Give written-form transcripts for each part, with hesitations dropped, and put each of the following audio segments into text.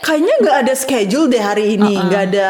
kayaknya nggak ada schedule deh hari ini, nggak ada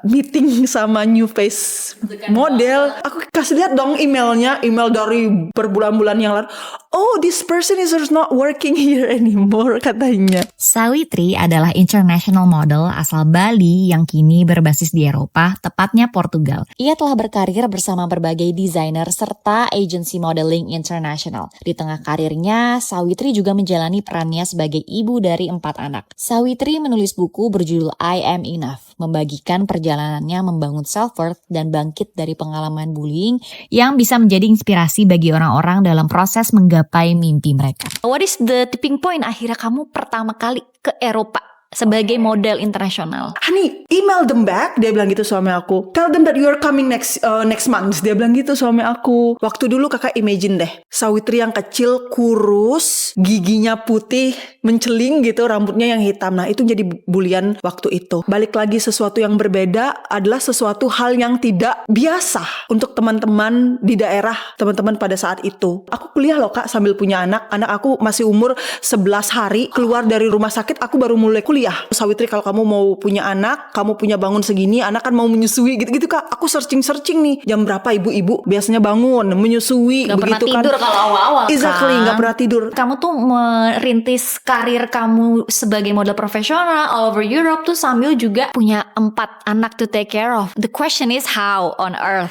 meeting sama new face model. Aku kasih lihat dong emailnya, email dari berbulan-bulan yang lalu. Oh, this person is not working here anymore, katanya. Sawitri adalah international model asal Bali yang kini berbasis di Eropa, tepatnya Portugal. Ia telah berkarir bersama berbagai desainer serta agency modeling internasional. Di tengah karirnya, Sawitri juga menjalani perannya sebagai ibu dari 4 anak. Sawitri menulis buku berjudul I Am Enough, membagikan perjalanannya membangun self-worth dan bangkit dari pengalaman bullying yang bisa menjadi inspirasi bagi orang-orang dalam proses menggapai mimpi mereka. What is the tipping point akhirnya kamu pertama kali ke Eropa sebagai model internasional? Honey, email them back. Dia bilang gitu suami aku. Tell them that you are coming next month. Dia bilang gitu suami aku. Waktu dulu kakak imagine deh, Sawitri yang kecil, kurus, giginya putih, menceling gitu, rambutnya yang hitam. Nah itu jadi bulian waktu itu. Balik lagi, sesuatu yang berbeda adalah sesuatu hal yang tidak biasa untuk teman-teman di daerah, teman-teman pada saat itu. Aku kuliah loh kak sambil punya anak. Anak aku masih umur 11 hari. Keluar dari rumah sakit aku baru mulai kuliah. Sawitri, kalau kamu mau punya anak, kamu punya bangun segini, anak kan mau menyusui gitu-gitu kak. Aku searching nih, jam berapa ibu-ibu biasanya bangun menyusui. Gak begitu pernah tidur kan. kalau awal-awal Exactly, kan. gak pernah tidur. Kamu tuh merintis karir kamu sebagai model profesional all over Europe tuh sambil juga punya 4 anak to take care of. The question is how on earth?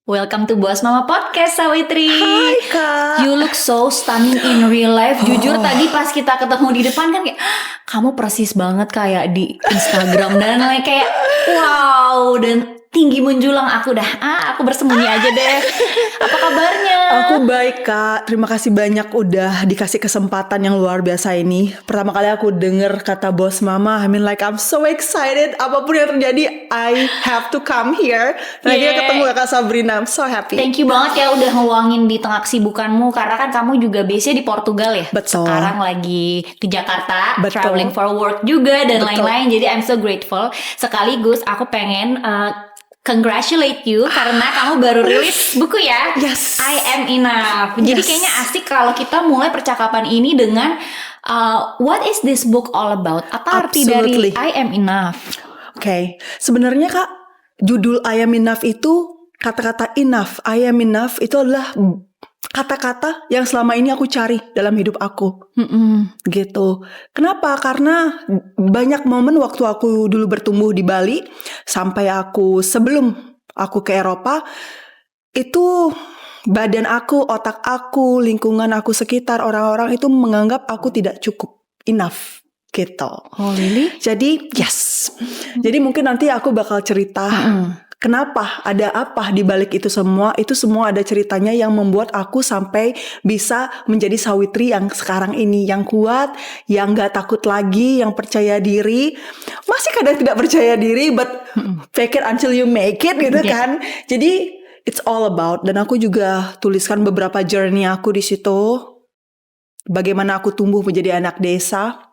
Welcome to Boss Mama Podcast, Sawitri. Hai kak. You look so stunning in real life. Jujur tadi pas kita ketemu di depan kan kayak, kamu persis banget kayak di Instagram. Dan kayak wow, dan tinggi menjulang. Aku bersembunyi aja deh. Apa kabarnya? Aku baik kak, terima kasih banyak udah dikasih kesempatan yang luar biasa ini. Pertama kali aku denger kata Boss Mama, I mean like I'm so excited. Apapun yang terjadi, I have to come here. Dan akhirnya ketemu Kak Sabrina, I'm so happy. Thank you banget ya udah ngeluangin di tengah kesibukanmu. Karena kan kamu juga base-nya di Portugal ya. Betul. Sekarang lagi di Jakarta, Betul. traveling for work juga dan Betul. lain-lain. Jadi I'm so grateful. Sekaligus aku pengen congratulate you karena kamu baru rilis buku ya. Yes. I Am Enough. Jadi kayaknya asik kalau kita mulai percakapan ini dengan what is this book all about? Apa arti Absolutely. dari I Am Enough? Oke, sebenarnya kak, judul I Am Enough itu kata-kata enough. I am enough itu adalah kata-kata yang selama ini aku cari dalam hidup aku. Gitu. Kenapa? Karena banyak momen waktu aku dulu bertumbuh di Bali sampai sebelum aku ke Eropa, itu badan aku, otak aku, lingkungan aku sekitar, orang-orang itu menganggap aku tidak cukup, enough gitu. Oh really? Jadi yes. Jadi mungkin nanti aku bakal cerita kenapa, ada apa di balik itu semua. Itu semua ada ceritanya yang membuat aku sampai bisa menjadi Sawitri yang sekarang ini, yang kuat, yang gak takut lagi, yang percaya diri. Masih kadang tidak percaya diri, but fake it until you make it gitu kan. Jadi it's all about, dan aku juga tuliskan beberapa journey aku di situ. Bagaimana aku tumbuh menjadi anak desa,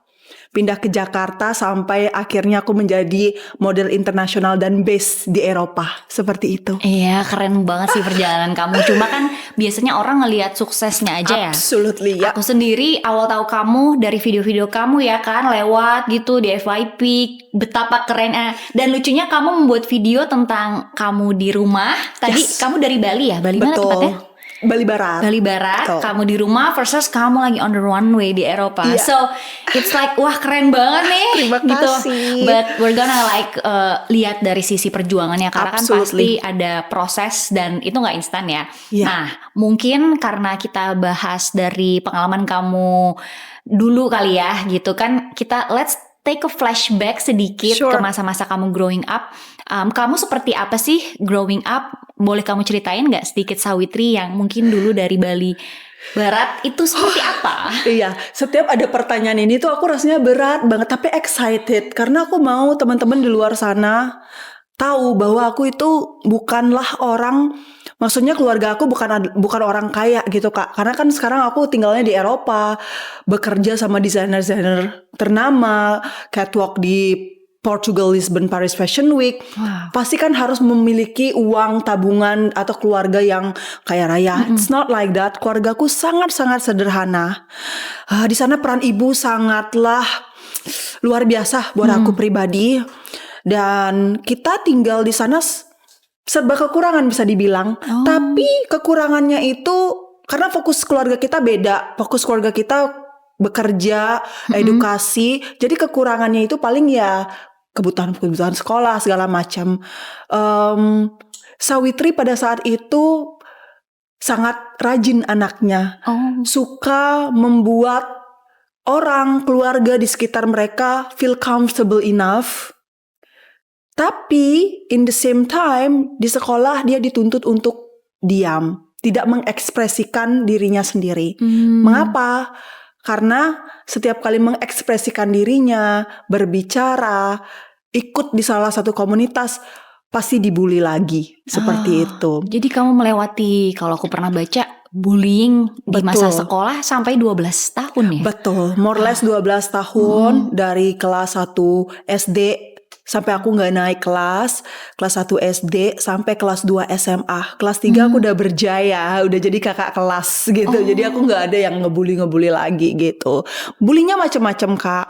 pindah ke Jakarta sampai akhirnya aku menjadi model internasional dan base di Eropa. Seperti itu. Iya, keren banget sih perjalanan kamu. Cuma kan biasanya orang ngelihat suksesnya aja ya. Absolutely ya. Aku sendiri awal tahu kamu dari video-video kamu ya kan, lewat gitu di FYP, betapa kerennya. Dan lucunya kamu membuat video tentang kamu di rumah. Tadi kamu dari Bali ya? Bali mana tempatnya? Bali Barat. Bali Barat, Betul. kamu di rumah versus kamu lagi on the runway di Eropa. Iya. So it's like wah keren banget nih. Terima gitu. kasih. But we're gonna lihat dari sisi perjuangannya karena kan Absolutely. pasti ada proses dan itu nggak instan ya. Iya. Nah mungkin karena kita bahas dari pengalaman kamu dulu kali ya gitu kan, kita let's take a flashback sedikit Sure. ke masa-masa kamu growing up. Kamu seperti apa sih growing up? Boleh kamu ceritain gak sedikit Sawitri yang mungkin dulu dari Bali Barat itu seperti apa? Iya, setiap ada pertanyaan ini tuh aku rasanya berat banget, tapi excited. Karena aku mau teman-teman di luar sana tahu bahwa aku itu bukanlah orang, maksudnya keluarga aku bukan orang kaya gitu kak. Karena kan sekarang aku tinggalnya di Eropa, bekerja sama desainer-desainer ternama, catwalk di Portugal, Lisbon, Paris Fashion Week, Wow. pasti kan harus memiliki uang tabungan atau keluarga yang kaya raya. It's not like that. Keluargaku sangat-sangat sederhana. Di sana peran ibu sangatlah luar biasa buat aku pribadi. Dan kita tinggal di sana serba kekurangan bisa dibilang. Tapi kekurangannya itu karena fokus keluarga kita beda. Fokus keluarga kita bekerja, edukasi. Jadi kekurangannya itu paling ya kebutuhan sekolah segala macam. Sawitri pada saat itu sangat rajin anaknya. Suka membuat orang, keluarga di sekitar mereka feel comfortable enough. Tapi in the same time di sekolah dia dituntut untuk diam, tidak mengekspresikan dirinya sendiri. Mengapa? Karena setiap kali mengekspresikan dirinya, berbicara, ikut di salah satu komunitas, pasti dibully lagi. Seperti itu. Jadi kamu melewati, kalau aku pernah baca, bullying di masa sekolah sampai 12 tahun ya? Betul, more or less 12 tahun dari kelas 1 SD sampai aku gak naik kelas 1 SD sampai kelas 2 SMA. Kelas 3 aku udah berjaya, udah jadi kakak kelas gitu. Jadi aku gak ada yang ngebully lagi gitu. Bullynya macam-macam Kak.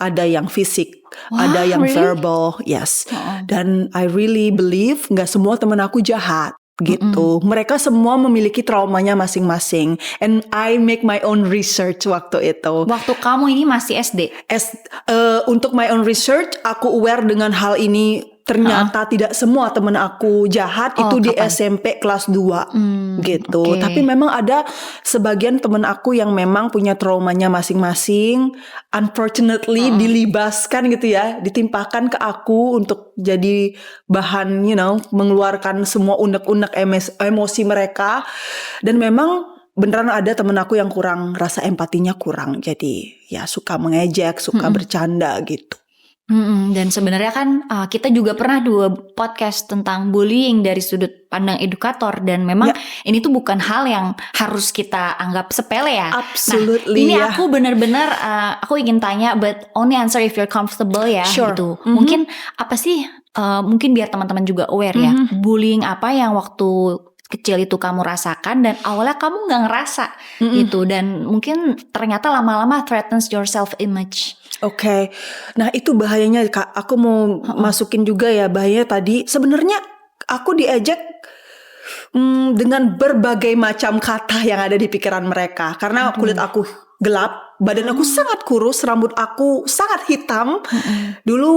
Ada yang fisik, ada yang verbal, yes. Dan I really believe gak semua teman aku jahat gitu. Mereka semua memiliki traumanya masing-masing. And I make my own research waktu itu. Waktu kamu ini masih SD? Untuk my own research, aku aware dengan hal ini. Ternyata tidak semua temen aku jahat. Itu di SMP kelas 2 gitu. Tapi memang ada sebagian temen aku yang memang punya traumanya masing-masing. Unfortunately dilibaskan gitu ya, ditimpakan ke aku untuk jadi bahan, mengeluarkan semua unek-unek emosi mereka. Dan memang beneran ada temen aku yang kurang, rasa empatinya kurang. Jadi ya suka mengejek, suka bercanda gitu. Dan sebenarnya kan kita juga pernah 2 podcast tentang bullying dari sudut pandang edukator. Dan memang ini tuh bukan hal yang harus kita anggap sepele ya. Absolutely. Nah ini aku benar-benar aku ingin tanya, but only answer if you're comfortable ya. Sure. Gitu. Mungkin apa sih, mungkin biar teman-teman juga aware ya, bullying apa yang waktu kecil itu kamu rasakan dan awalnya kamu gak ngerasa gitu, dan mungkin ternyata lama-lama threatens your self image. Oke. Nah itu bahayanya Kak. Aku mau masukin juga ya bahayanya tadi. Sebenarnya aku diejek dengan berbagai macam kata yang ada di pikiran mereka. Karena kulit aku gelap, badan aku sangat kurus, rambut aku sangat hitam. Dulu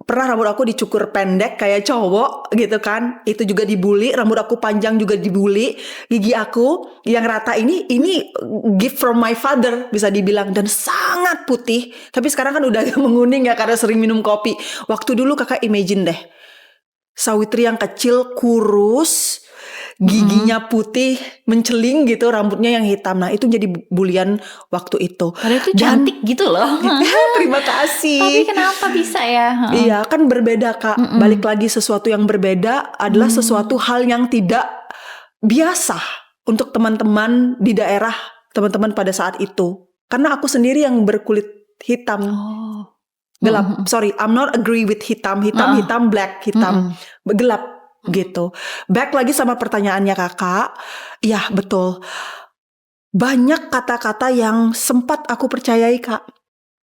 pernah rambut aku dicukur pendek kayak cowok gitu kan. Itu juga dibully. Rambut aku panjang juga dibully. Gigi aku yang rata ini gift from my father bisa dibilang. Dan sangat putih. Tapi sekarang kan udah agak menguning ya karena sering minum kopi. Waktu dulu Kakak imagine deh, Sawitri yang kecil, kurus, giginya putih, menceling gitu, rambutnya yang hitam. Nah itu jadi bulian waktu itu. Padahal itu cantik gitu loh. Terima kasih. Tapi kenapa bisa ya? Iya kan berbeda Kak. Balik lagi, sesuatu yang berbeda adalah sesuatu hal yang tidak biasa untuk teman-teman di daerah, teman-teman pada saat itu. Karena aku sendiri yang berkulit hitam. Gelap. Sorry, I'm not agree with hitam, black, hitam. Gelap. Gitu. Back lagi sama pertanyaannya Kakak. Ya betul. Banyak kata-kata yang sempat aku percayai Kak.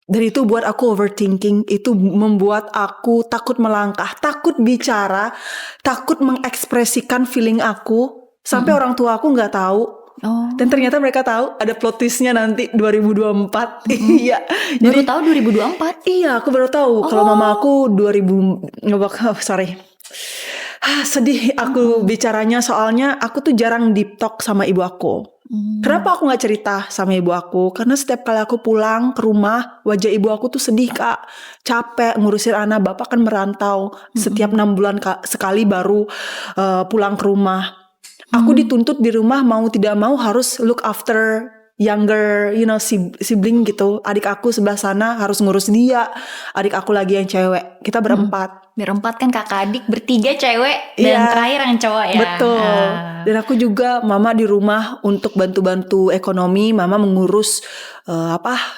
Dan itu buat aku overthinking. Itu membuat aku takut melangkah, takut bicara, takut mengekspresikan feeling aku. Sampai orang tua aku gak tahu. Dan ternyata mereka tahu. Ada plot twistnya nanti 2024. Iya. Baru tahu 2024? Iya aku baru tahu. Kalau mama aku sedih aku bicaranya, soalnya aku tuh jarang deep talk sama ibu aku. Kenapa aku gak cerita sama ibu aku? Karena setiap kali aku pulang ke rumah, wajah ibu aku tuh sedih Kak. Capek ngurusin anak, bapak kan merantau. Setiap 6 bulan sekali baru pulang ke rumah. Aku dituntut di rumah mau tidak mau harus look after younger, sibling gitu. Adik aku sebelah sana harus ngurus dia. Adik aku lagi yang cewek. Kita berempat. Berempat kan kakak adik, bertiga cewek dan Iya, terakhir yang cowok ya. betul. Dan aku juga mama di rumah untuk bantu-bantu ekonomi. Mama mengurus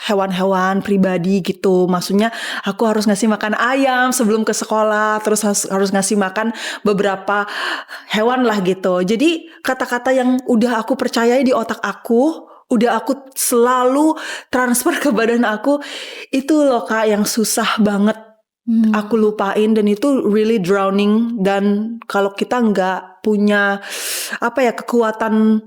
hewan-hewan pribadi gitu. Maksudnya aku harus ngasih makan ayam sebelum ke sekolah. Terus harus ngasih makan beberapa hewan lah gitu. Jadi kata-kata yang udah aku percayai di otak aku, udah aku selalu transfer ke badan aku, itu loh Kak yang susah banget aku lupain, dan itu really drowning. Dan kalau kita nggak punya kekuatan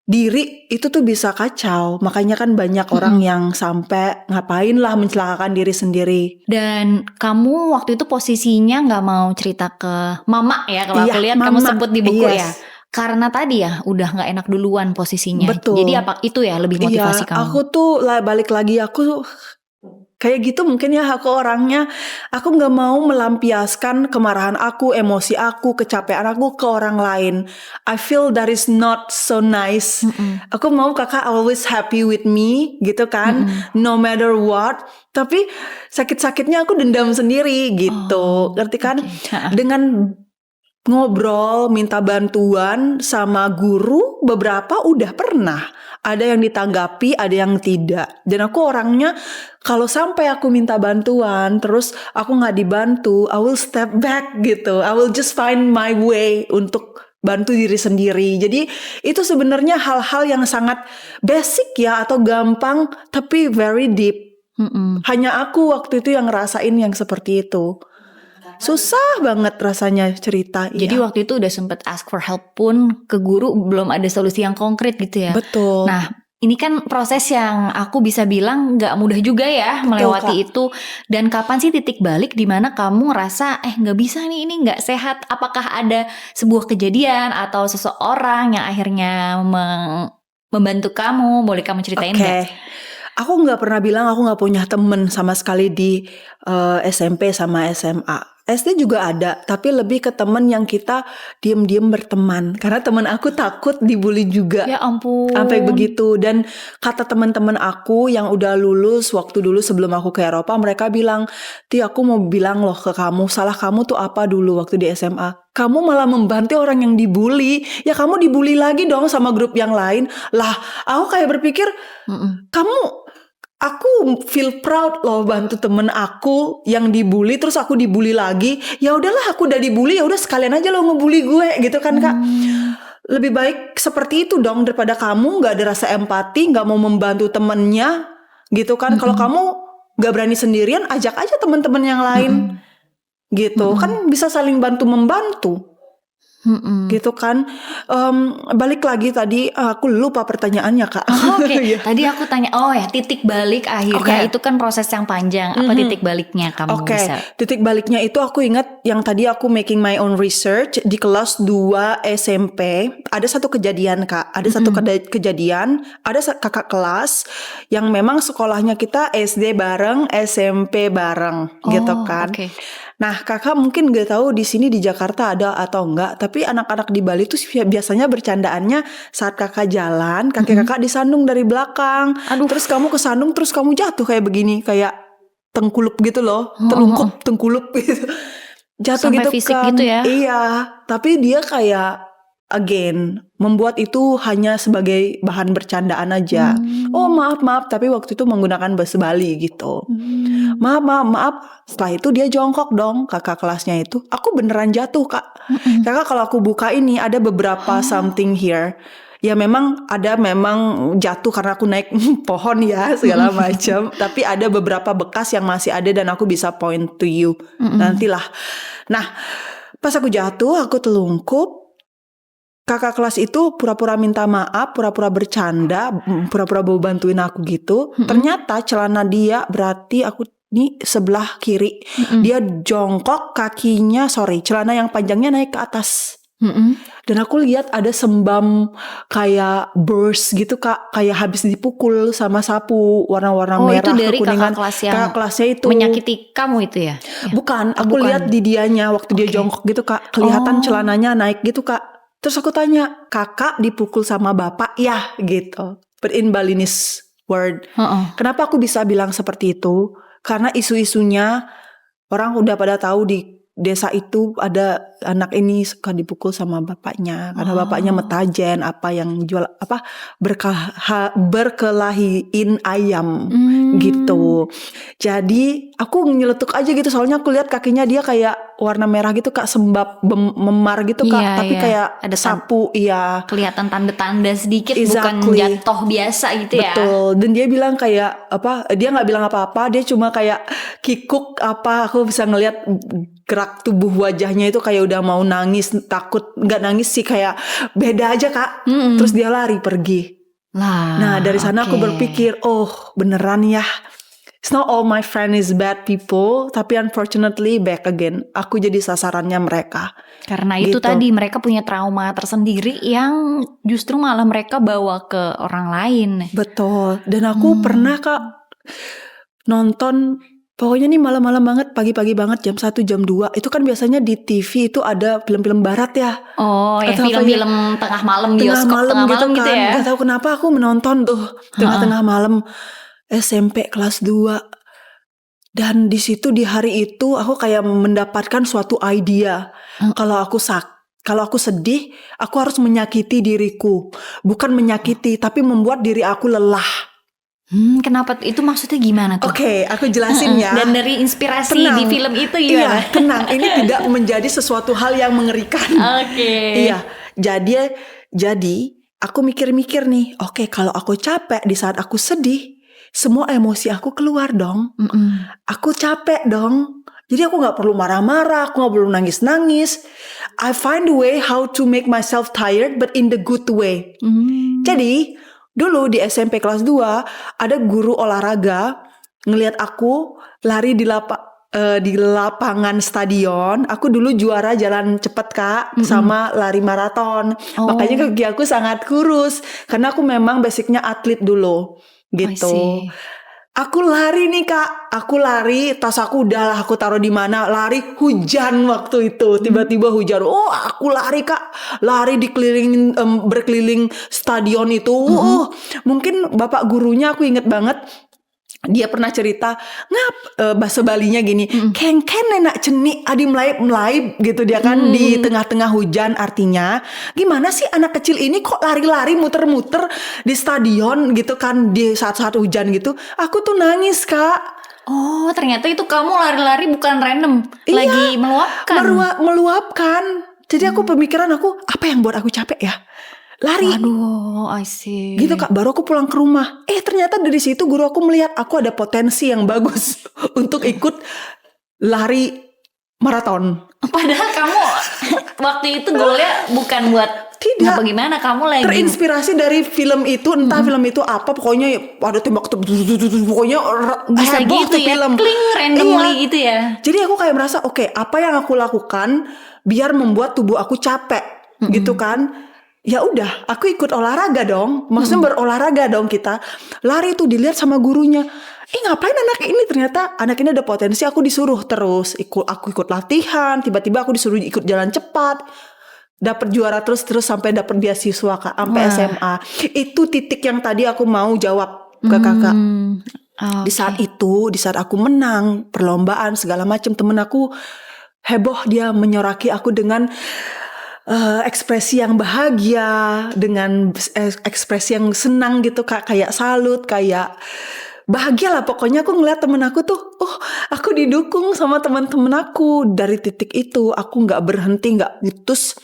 diri, itu tuh bisa kacau. Makanya kan banyak orang yang sampai ngapain lah mencelakakan diri sendiri. Dan kamu waktu itu posisinya nggak mau cerita ke mama ya, kalau aku lihat kamu sebut di buku ya. Karena tadi ya udah nggak enak duluan posisinya. Betul. Jadi apa itu ya lebih motivasi kamu? Aku tuh balik lagi, aku kayak gitu mungkin ya, aku orangnya, aku gak mau melampiaskan kemarahan aku, emosi aku, kecapean aku ke orang lain. I feel that is not so nice. Aku mau kakak always happy with me gitu kan, no matter what. Tapi sakit-sakitnya aku dendam sendiri gitu, ngerti kan? Dengan ngobrol, minta bantuan sama guru, beberapa udah pernah. Ada yang ditanggapi, ada yang tidak. Dan aku orangnya, kalau sampai aku minta bantuan, terus aku gak dibantu, I will step back gitu. I will just find my way untuk bantu diri sendiri. Jadi itu sebenarnya hal-hal yang sangat basic ya, atau gampang, tapi very deep. Hanya aku waktu itu yang ngerasain yang seperti itu. Susah banget rasanya cerita. Jadi waktu itu udah sempet ask for help pun ke guru, belum ada solusi yang konkret gitu ya. Betul. Nah ini kan proses yang aku bisa bilang gak mudah juga ya. Betul, melewati Kak. Itu. Dan kapan sih titik balik dimana kamu ngerasa gak bisa nih, ini gak sehat? Apakah ada sebuah kejadian atau seseorang yang akhirnya membantu kamu? Boleh kamu ceritain gak? Aku gak pernah bilang aku gak punya temen sama sekali di SMP sama SMA. SD juga ada, tapi lebih ke temen yang kita diem-diem berteman. Karena temen aku takut dibully juga. Ya ampun. Sampai begitu. Dan kata teman-teman aku yang udah lulus waktu dulu sebelum aku ke Eropa, mereka bilang, Ti, aku mau bilang loh ke kamu, salah kamu tuh apa dulu waktu di SMA? Kamu malah membantu orang yang dibully. Ya kamu dibully lagi dong sama grup yang lain. Lah, aku kayak berpikir, aku feel proud loh bantu temen aku yang dibully, terus aku dibully lagi. Ya udahlah, aku udah dibully, ya udah sekalian aja lo ngebully gue gitu kan Kak. Lebih baik seperti itu dong daripada kamu nggak ada rasa empati, nggak mau membantu temennya gitu kan. Kalau kamu nggak berani sendirian, ajak aja teman-teman yang lain gitu kan, bisa saling bantu membantu. Gitu kan. Balik lagi tadi, aku lupa pertanyaannya Kak. Oke. Tadi aku tanya, titik balik akhirnya itu kan proses yang panjang. Apa titik baliknya kamu bisa? Titik baliknya itu aku ingat yang tadi aku making my own research di kelas 2 SMP. Ada satu kejadian Kak. Ada satu kejadian, ada kakak kelas yang memang sekolahnya kita SD bareng, SMP bareng gitu kan. Nah kakak mungkin gak tahu di sini di Jakarta ada atau enggak, tapi anak-anak di Bali tuh biasanya bercandaannya saat kakak jalan, kaki kakak disandung dari belakang. Terus kamu kesandung, terus kamu jatuh kayak begini, kayak tengkulup gitu loh, telungkup, tengkulup gitu. Jatuh sampai gitu fisik kan. gitu ya. Iya, tapi dia kayak membuat itu hanya sebagai bahan bercandaan aja. Oh maaf, tapi waktu itu menggunakan bahasa Bali gitu. Maaf. Setelah itu dia jongkok dong, kakak kelasnya itu. Aku beneran jatuh Kak. Kakak kalau aku buka ini ada beberapa something here. Ya memang jatuh karena aku naik pohon ya segala macam. Tapi ada beberapa bekas yang masih ada dan aku bisa point to you nantilah. Nah pas aku jatuh, aku telungkup. Kakak kelas itu pura-pura minta maaf, pura-pura bercanda, pura-pura mau bantuin aku gitu. Ternyata celana dia, berarti aku ini sebelah kiri. Dia jongkok, celana yang panjangnya naik ke atas. Dan aku lihat ada sembam kayak burst gitu Kak, kayak habis dipukul sama sapu warna-warna merah itu dari kekuningan. Kakak kelasnya itu menyakiti kamu itu ya? Bukan, aku lihat di dianya waktu dia jongkok gitu Kak, kelihatan celananya naik gitu Kak. Terus aku tanya, kakak dipukul sama bapak ya gitu. but in Balinese word. Kenapa aku bisa bilang seperti itu? Karena isu-isunya orang udah pada tahu di desa itu ada anak ini suka dipukul sama bapaknya karena bapaknya metajen apa yang jual apa berkelahiin ayam gitu. Jadi aku nyeletuk aja gitu soalnya aku lihat kakinya dia kayak warna merah gitu Kak, sembab memar gitu Kak, tapi kayak ada sapu kelihatan tanda-tanda sedikit, Exactly. bukan jatuh biasa gitu ya. Betul. Dan dia bilang kayak apa? Dia nggak bilang apa-apa. Dia cuma kayak kikuk apa? Aku bisa ngelihat gerak tubuh wajahnya itu kayak udah mau nangis, takut nggak nangis sih kayak beda aja Kak. Terus dia lari pergi. Nah dari sana aku berpikir, oh beneran ya. It's not all my friend is bad people, tapi unfortunately back again. Aku jadi sasarannya mereka. Karena itu Gitu. tadi mereka punya trauma tersendiri yang justru malah mereka bawa ke orang lain. Betul. Dan aku pernah Kak nonton, pokoknya nih malam-malam banget, pagi-pagi banget jam 1 jam 2. Itu kan biasanya di TV itu ada film-film barat ya. Oh ya, Atau apa film-film tengah malam, bioskop tengah malam gitu kan. ya. Gak tahu kenapa aku menonton tuh tengah-tengah malam SMP kelas 2. Dan di situ di hari itu aku kayak mendapatkan suatu idea. Kalau aku sedih, aku harus menyakiti diriku. Bukan menyakiti, tapi membuat diri aku lelah. Kenapa itu, maksudnya gimana tuh? Oke, aku jelasin ya. Dan dari inspirasi Tenang. di film itu Iya, gimana? tenang. Ini tidak menjadi sesuatu hal yang mengerikan. Oke. Iya, jadi aku mikir-mikir nih. Oke, kalau aku capek di saat aku sedih, semua emosi aku keluar dong. Aku capek dong. Jadi aku gak perlu marah-marah, aku gak perlu nangis-nangis. I find a way how to make myself tired but in the good way. Jadi dulu di SMP kelas 2 ada guru olahraga ngelihat aku lari di lapangan stadion. Aku dulu juara jalan cepet Kak, sama lari maraton. Makanya kaki aku sangat kurus karena aku memang basicnya atlet dulu gitu. Aku lari nih Kak, aku lari, tas aku udahlah aku taruh di mana, lari hujan waktu itu, tiba-tiba hujan. Oh, aku lari Kak, lari berkeliling stadion itu. Mungkin bapak gurunya aku inget banget. Dia pernah cerita bahasa Balinya gini, kengken enak ceni adi melai gitu dia kan di tengah-tengah hujan, artinya gimana sih anak kecil ini kok lari-lari muter-muter di stadion gitu kan di saat-saat hujan gitu. Aku tuh nangis Kak. Oh, ternyata itu kamu lari-lari bukan random, lagi meluapkan. Meluapkan. Jadi aku pemikiran aku, apa yang buat aku capek ya? Lari. Waduh, I see. Gitu Kak, baru aku pulang ke rumah. Ternyata dari situ guru aku melihat aku ada potensi yang bagus untuk ikut lari maraton. Padahal kamu waktu itu goalnya bukan buat Tidak. Bagaimana kamu lagi terinspirasi dari film itu, entah film itu apa, pokoknya ada tembak pokoknya bisa heboh gitu tuh ya, film. kling randomly gitu ya. Jadi aku kayak merasa oke, apa yang aku lakukan biar membuat tubuh aku capek gitu kan. Ya udah, aku ikut olahraga dong. Maksudnya berolahraga dong kita. Lari tuh dilihat sama gurunya. Ngapain anak ini? Ternyata anak ini ada potensi. Aku disuruh terus. Aku ikut latihan. Tiba-tiba aku disuruh ikut jalan cepat. Dapat juara terus sampai dapat beasiswa Kak. Sampai SMA. Itu titik yang tadi aku mau jawab ke kakak. Di saat itu, di saat aku menang perlombaan segala macam, temen aku heboh, dia menyoraki aku dengan ekspresi yang bahagia, dengan ekspresi yang senang gitu Kak, kayak salut, kayak bahagia lah pokoknya. Aku ngeliat temen aku tuh, aku didukung sama teman-teman aku. Dari titik itu aku nggak berhenti, nggak putus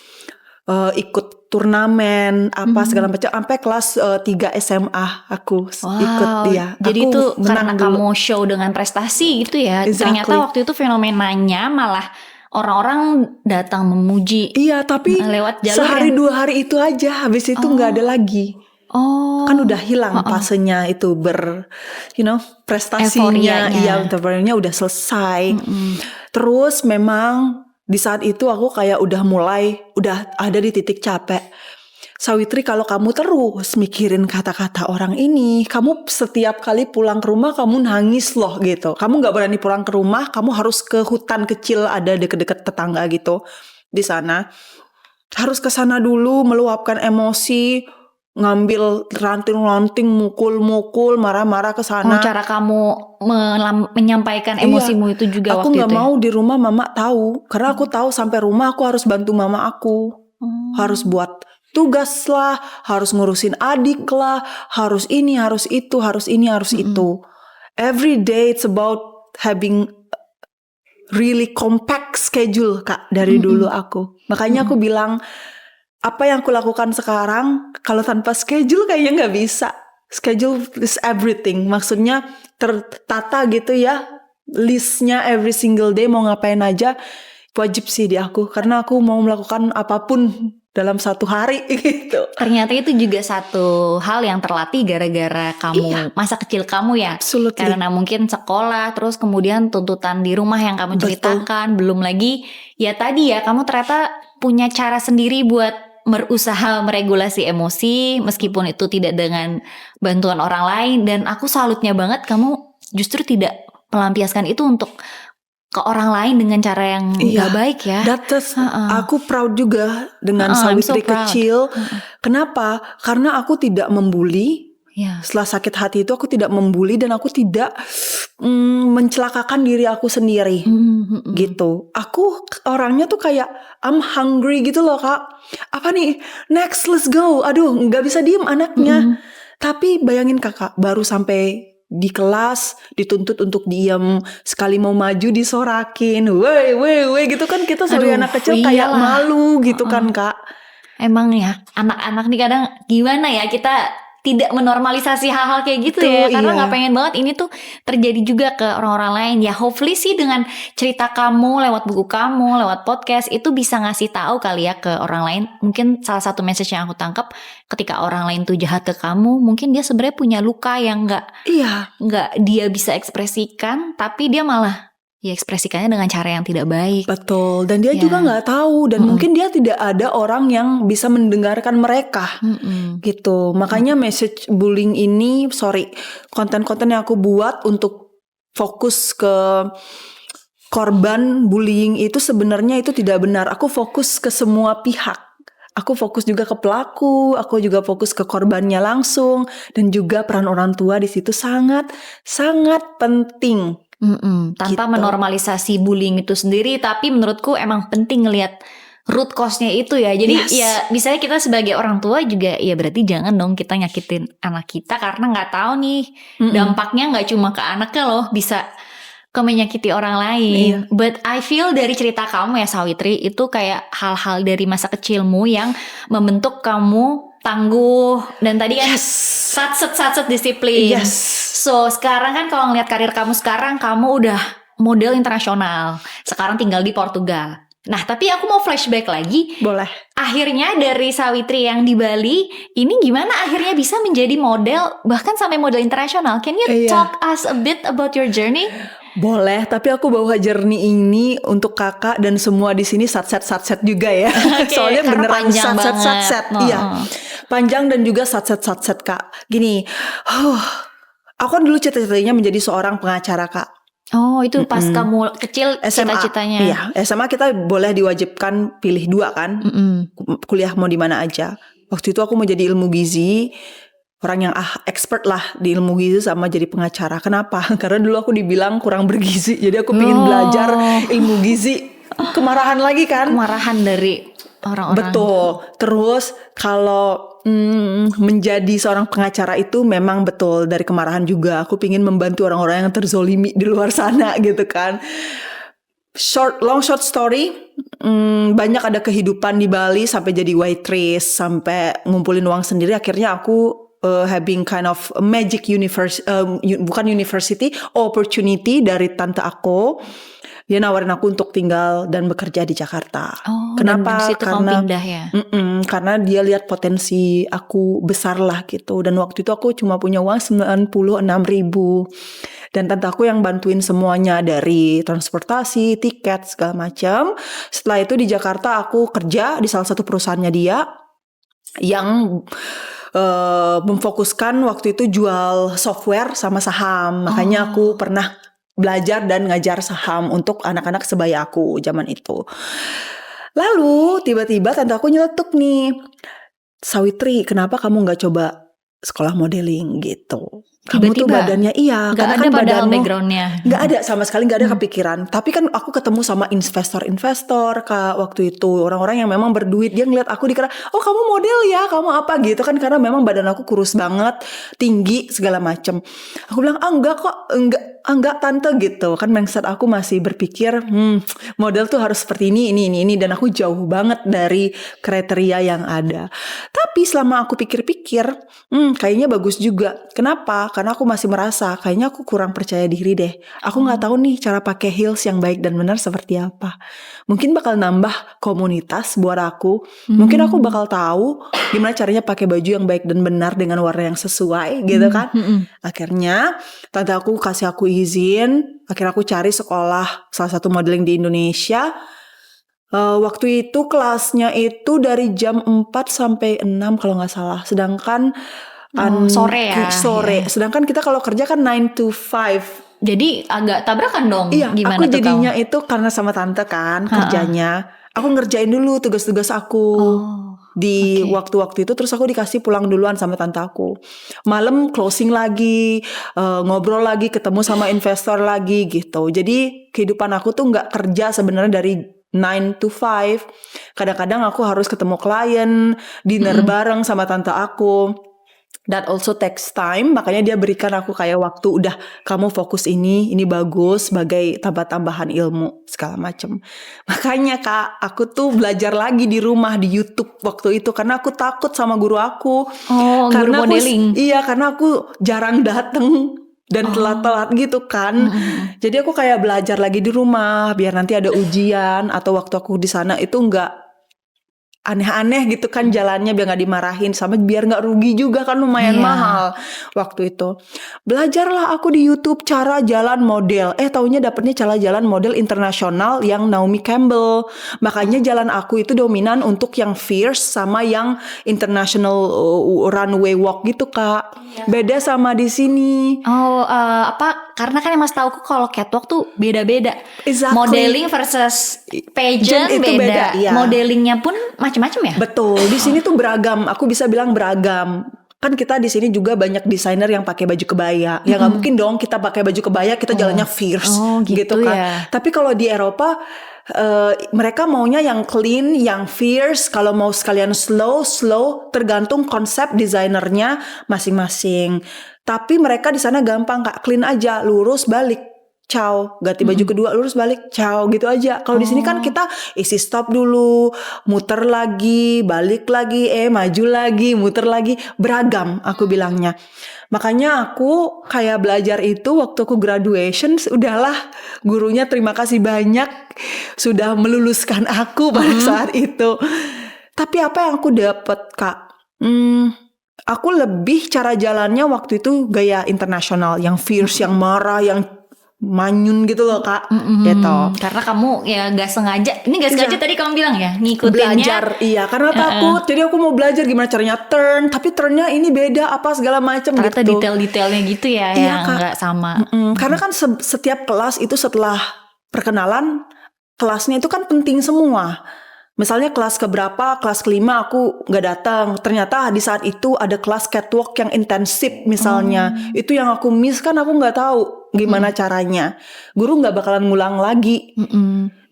ikut turnamen apa segala macam sampai kelas 3 SMA aku ikut dia. Jadi aku itu karena menang kamu show dengan prestasi gitu ya. Exactly. Ternyata waktu itu fenomenanya malah orang-orang datang memuji. Iya, tapi lewat jalur sehari 2 hari itu aja, habis itu nggak ada lagi. Kan udah hilang fasenya itu prestasinya, euforianya udah selesai. Terus memang di saat itu aku kayak udah ada di titik capek. Sawitri, kalau kamu terus mikirin kata-kata orang ini, kamu setiap kali pulang ke rumah kamu nangis loh gitu. Kamu gak berani pulang ke rumah, kamu harus ke hutan kecil ada deket-deket tetangga gitu. Di sana harus ke sana dulu meluapkan emosi. ngambil ranting-ranting, mukul-mukul, marah-marah ke sana. Cara kamu menyampaikan emosimu itu juga Aku waktu nggak itu. mau di rumah mama tahu, karena aku tahu sampai rumah aku harus bantu mama aku, harus buat tugas lah, harus ngurusin adik lah, harus ini, harus itu, harus ini, harus itu. Every day it's about having really compact schedule Kak dari dulu aku. Makanya aku bilang apa yang aku lakukan sekarang kalau tanpa schedule kayaknya nggak bisa. Schedule is everything. Maksudnya tertata gitu ya. Listnya every single day mau ngapain aja wajib sih di aku. Karena aku mau melakukan apapun dalam satu hari gitu. Ternyata itu juga satu hal yang terlatih gara-gara kamu masa kecil kamu ya. Absolutely. Karena mungkin sekolah, terus kemudian tuntutan di rumah yang kamu ceritakan. Belum lagi ya tadi ya kamu ternyata punya cara sendiri buat berusaha meregulasi emosi meskipun itu tidak dengan bantuan orang lain. Dan aku salutnya banget kamu justru tidak melampiaskan itu untuk ke orang lain dengan cara yang gak baik ya. Aku proud juga dengan Sawitri kecil. Kenapa? Karena aku tidak membuli. Setelah sakit hati itu aku tidak membuli dan aku tidak mencelakakan diri aku sendiri gitu. Aku orangnya tuh kayak I'm hungry gitu loh Kak. Apa nih? Next let's go. Aduh gak bisa diem anaknya. Tapi bayangin Kakak baru sampai di kelas dituntut untuk diam, sekali mau maju disorakin, weh gitu kan kita sebagai anak kecil kayak malu gitu kan Kak. Emang ya anak-anak nih kadang gimana ya kita tidak menormalisasi hal-hal kayak gitu ya karena nggak pengen banget ini tuh terjadi juga ke orang-orang lain ya. Hopefully sih dengan cerita kamu lewat buku kamu, lewat podcast itu bisa ngasih tahu kali ya ke orang lain. Mungkin salah satu message yang aku tangkap ketika orang lain tuh jahat ke kamu, mungkin dia sebenarnya punya luka yang nggak dia bisa ekspresikan, tapi dia malah ya ekspresikannya dengan cara yang tidak baik. Betul. Dan dia juga nggak tahu dan mungkin dia tidak ada orang yang bisa mendengarkan mereka gitu. Makanya message bullying ini, konten-konten yang aku buat untuk fokus ke korban bullying itu sebenarnya itu tidak benar. Aku fokus ke semua pihak. Aku fokus juga ke pelaku, aku juga fokus ke korbannya langsung, dan juga peran orang tua di situ sangat penting. Tanpa menormalisasi bullying itu sendiri, tapi menurutku emang penting ngelihat root cause-nya itu ya. Jadi ya misalnya kita sebagai orang tua juga ya berarti jangan dong kita nyakitin anak kita karena nggak tahu nih dampaknya nggak cuma ke anaknya loh, bisa ke menyakiti orang lain. But I feel dari cerita kamu ya Sawitri itu kayak hal-hal dari masa kecilmu yang membentuk kamu tangguh dan tadi kan satset disiplin. So sekarang kan kalau ngeliat karir kamu sekarang, kamu udah model internasional. Sekarang tinggal di Portugal. Nah tapi aku mau flashback lagi. Boleh. Akhirnya dari Sawitri yang di Bali, ini gimana akhirnya bisa menjadi model, bahkan sampai model internasional. Can you talk us a bit about your journey? Boleh, tapi aku bawa journey ini untuk kakak dan semua di sini satset juga ya. Soalnya beneran satset. Iya, panjang dan juga satset Kak. Gini, aku kan dulu cita-citanya menjadi seorang pengacara Kak. Oh itu pas kamu kecil SMA, cita-citanya. Iya, SMA kita boleh diwajibkan pilih 2 kan. Kuliah mau di mana aja. Waktu itu aku mau jadi ilmu gizi. Orang yang expert lah di ilmu gizi sama jadi pengacara. Kenapa? Karena dulu aku dibilang kurang bergizi. Jadi aku pengen belajar ilmu gizi. Kemarahan lagi kan? Kemarahan dari orang-orang. Betul. Terus kalau menjadi seorang pengacara itu memang betul dari kemarahan juga. Aku pengen membantu orang-orang yang terzolimi di luar sana gitu kan. Long short story, banyak ada kehidupan di Bali sampai jadi waitress, sampai ngumpulin uang sendiri. Akhirnya aku having kind of a magic university opportunity dari tante aku. Dia nawarin aku untuk tinggal dan bekerja di Jakarta. Kenapa? Dan karena kamu pindah ya? Karena dia lihat potensi aku besar lah gitu. Dan waktu itu aku cuma punya uang 96.000. Dan tante aku yang bantuin semuanya dari transportasi, tiket, segala macam. Setelah itu di Jakarta aku kerja di salah satu perusahaannya dia yang memfokuskan waktu itu jual software sama saham. Makanya aku pernah belajar dan ngajar saham untuk anak-anak sebaya aku zaman itu. Lalu tiba-tiba tante aku nyeletuk nih, Sawitri, kenapa kamu nggak coba sekolah modeling gitu? Kamu tuh Tiba-tiba badannya nggak karena ada kan padahal badanmu backgroundnya. nggak ada sama sekali, nggak ada kepikiran. Tapi kan aku ketemu sama investor-investor Kak waktu itu, orang-orang yang memang berduit. Dia ngeliat aku dikira, oh kamu model ya, kamu apa gitu kan, karena memang badan aku kurus banget, tinggi segala macem. Aku bilang enggak kok, enggak tante gitu kan. Mindset aku masih berpikir model tuh harus seperti ini, dan aku jauh banget dari kriteria yang ada. Tapi selama aku pikir-pikir, kayaknya bagus juga. Kenapa? Karena aku masih merasa kayaknya aku kurang percaya diri deh. Aku nggak tahu nih cara pakai heels yang baik dan benar seperti apa. Mungkin bakal nambah komunitas buat aku. Mungkin aku bakal tahu gimana caranya pakai baju yang baik dan benar dengan warna yang sesuai gitu kan. Akhirnya tante aku kasih aku izin. Akhirnya aku cari sekolah salah satu modeling di Indonesia. Waktu itu kelasnya itu dari jam 4 sampai 6 kalau nggak salah. Sedangkan Sore ya. sore. Sedangkan kita kalau kerja kan 9 to 5. Jadi agak tabrakan dong. Iya, Gimana aku tuh jadinya itu karena sama tante kan kerjanya. Aku ngerjain dulu tugas-tugas aku di waktu-waktu itu. Terus aku dikasih pulang duluan sama tante aku. Malam closing lagi, ngobrol lagi, ketemu sama investor lagi gitu. Jadi kehidupan aku tuh nggak kerja sebenarnya dari 9 to 5. Kadang-kadang aku harus ketemu klien, dinner bareng sama tante aku. That also takes time, makanya dia berikan aku kayak waktu, udah kamu fokus ini bagus sebagai tambah-tambahan ilmu segala macem. Makanya Kak, aku tuh belajar lagi di rumah di YouTube waktu itu karena aku takut sama guru aku. Guru modeling. Karena aku jarang dateng dan telat-telat gitu kan. Jadi aku kayak belajar lagi di rumah biar nanti ada ujian atau waktu aku di sana itu nggak aneh-aneh gitu kan jalannya, biar gak dimarahin, sama biar gak rugi juga kan, lumayan mahal waktu itu. Belajarlah aku di YouTube cara jalan model. Taunya dapetnya cara jalan model internasional yang Naomi Campbell. Makanya jalan aku itu dominan untuk yang fierce sama yang international runway walk gitu Kak. Beda sama di sini. Karena kan yang Mas tahu kalau catwalk tuh beda-beda. Exactly. Modeling versus pageant itu beda, iya. Modelingnya pun macam-macam ya. Betul. Di sini tuh beragam. Aku bisa bilang beragam. Kan kita di sini juga banyak desainer yang pakai baju kebaya. Ya nggak mungkin dong kita pakai baju kebaya kita jalannya fierce gitu kan. Ya. Tapi kalau di Eropa mereka maunya yang clean, yang fierce. Kalau mau sekalian slow, tergantung konsep desainernya masing-masing. Tapi mereka di sana gampang Kak, clean aja, lurus balik, ciao, ganti baju kedua, lurus balik, ciao, gitu aja. Kalau di sini kan kita isi stop dulu, muter lagi, balik lagi, maju lagi, muter lagi, beragam aku bilangnya. Makanya aku kayak belajar itu waktu aku graduation, udahlah gurunya terima kasih banyak sudah meluluskan aku pada saat itu. Tapi apa yang aku dapat Kak? Aku lebih cara jalannya waktu itu gaya internasional, yang fierce, yang marah, yang manyun gitu loh Kak. Gitu. Karena kamu ya gak sengaja. Ini gak sengaja tadi kamu bilang ya, ngikutinnya. Belajar, iya, karena takut. Jadi aku mau belajar gimana caranya turn, tapi turnnya ini beda apa segala macam gitu. Ternyata detail-detailnya gitu ya, Iya, yang Kak. gak sama. Karena kan setiap kelas itu setelah perkenalan, kelasnya itu kan penting semua. Misalnya kelas keberapa, kelas kelima aku gak datang. Ternyata di saat itu ada kelas catwalk yang intensif misalnya. Itu yang aku miss kan, aku gak tahu gimana caranya. Guru gak bakalan ngulang lagi.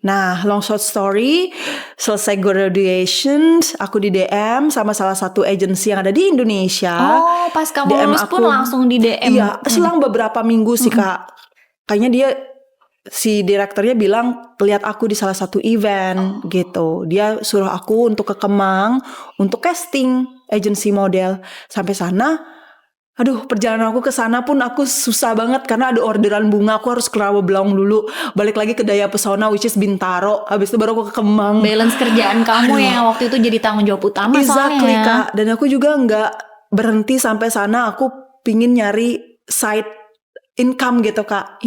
Nah, long short story, selesai graduation, aku di DM sama salah satu agensi yang ada di Indonesia. Pas kamu lulus pun langsung di DM. Iya, selang beberapa minggu sih Kak. Kayaknya dia, si direkturnya bilang lihat aku di salah satu event gitu. Dia suruh aku untuk ke Kemang untuk casting agency model. Sampai sana, aduh, perjalanan aku ke sana pun aku susah banget karena ada orderan bunga. Aku harus ke Rawabelong dulu, balik lagi ke Daya Pesona which is Bintaro. Habis itu baru aku ke Kemang. Balance kerjaan kamu yang waktu itu jadi tanggung jawab utama Exactly, soalnya. Kak. Dan aku juga nggak berhenti sampai sana. Aku pingin nyari side income gitu Kak.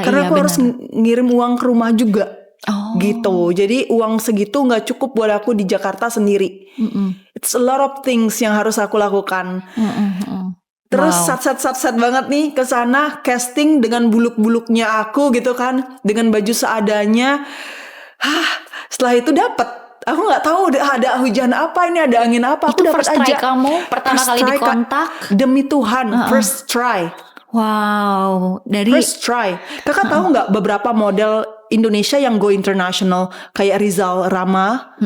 Karena aku harus ngirim uang ke rumah juga. Gitu. Jadi uang segitu gak cukup buat aku di Jakarta sendiri. It's a lot of things yang harus aku lakukan. Terus sat banget nih ke sana, casting dengan buluk-buluknya aku gitu kan, dengan baju seadanya. Setelah itu dapet nggak tahu ada hujan apa ini, ada angin apa. Itu Aku dapat first try aja. kamu pertama First kali try, Kak. dikontak. Demi Tuhan, first try. Wow, dari First try. Kakak tahu nggak beberapa model Indonesia yang go international kayak Rizal Rama,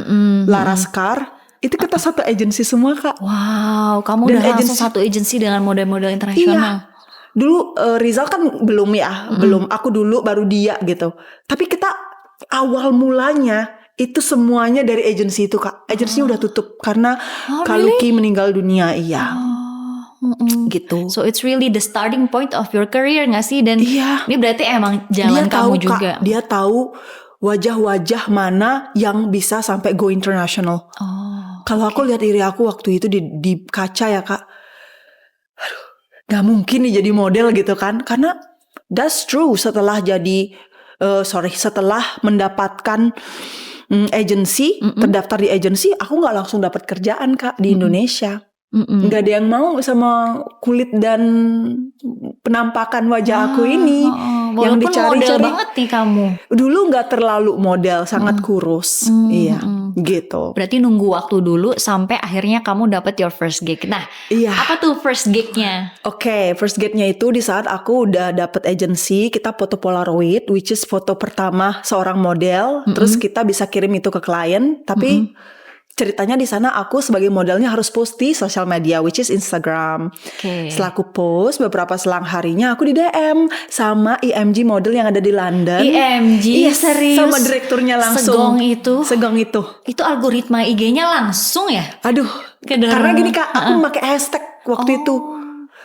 Lara Sekar, itu kita satu agensi semua, Kak. wow, kamu Dan udah langsung agensi- satu agensi dengan model-model Iya. internasional. Dulu Rizal kan belum ya, belum. Aku dulu baru dia gitu. Tapi kita awal mulanya itu semuanya dari agensi itu, Kak. Agensinya udah tutup karena Oh, Kak Lucky meninggal dunia, iya. Gitu. So it's really the starting point of your career nggak sih? Dan Iya. ini berarti emang jalan Dia kamu tahu, juga. Kak, dia tahu wajah-wajah mana yang bisa sampai go international. Oh, Kalau aku lihat diri aku waktu itu di kaca ya, Kak, aduh, gak mungkin nih jadi model gitu kan. Karena that's true, setelah setelah mendapatkan agency, terdaftar di agency, aku gak langsung dapat kerjaan, Kak, di Indonesia. Gak ada yang mau sama kulit dan penampakan wajah aku ini. yang walaupun model dicari-cari. banget nih kamu. Dulu gak terlalu model, sangat kurus. Iya, gitu. Berarti nunggu waktu dulu sampai akhirnya kamu dapet your first gig. Nah, Iya. apa tuh first gignya? Oke, first gig-nya itu di saat aku udah dapet agency, kita foto Polaroid, which is foto pertama seorang model, terus kita bisa kirim itu ke klien, tapi ceritanya di sana aku sebagai modelnya harus post di sosial media, which is Instagram. Oke. Setelah aku post, beberapa selang harinya aku di DM sama IMG model yang ada di London. IMG, Iya, serius? sama direkturnya langsung. Segong itu? Itu Itu algoritma IG-nya langsung ya? Aduh, Kedengeran. karena gini Kak, aku pakai hashtag waktu itu.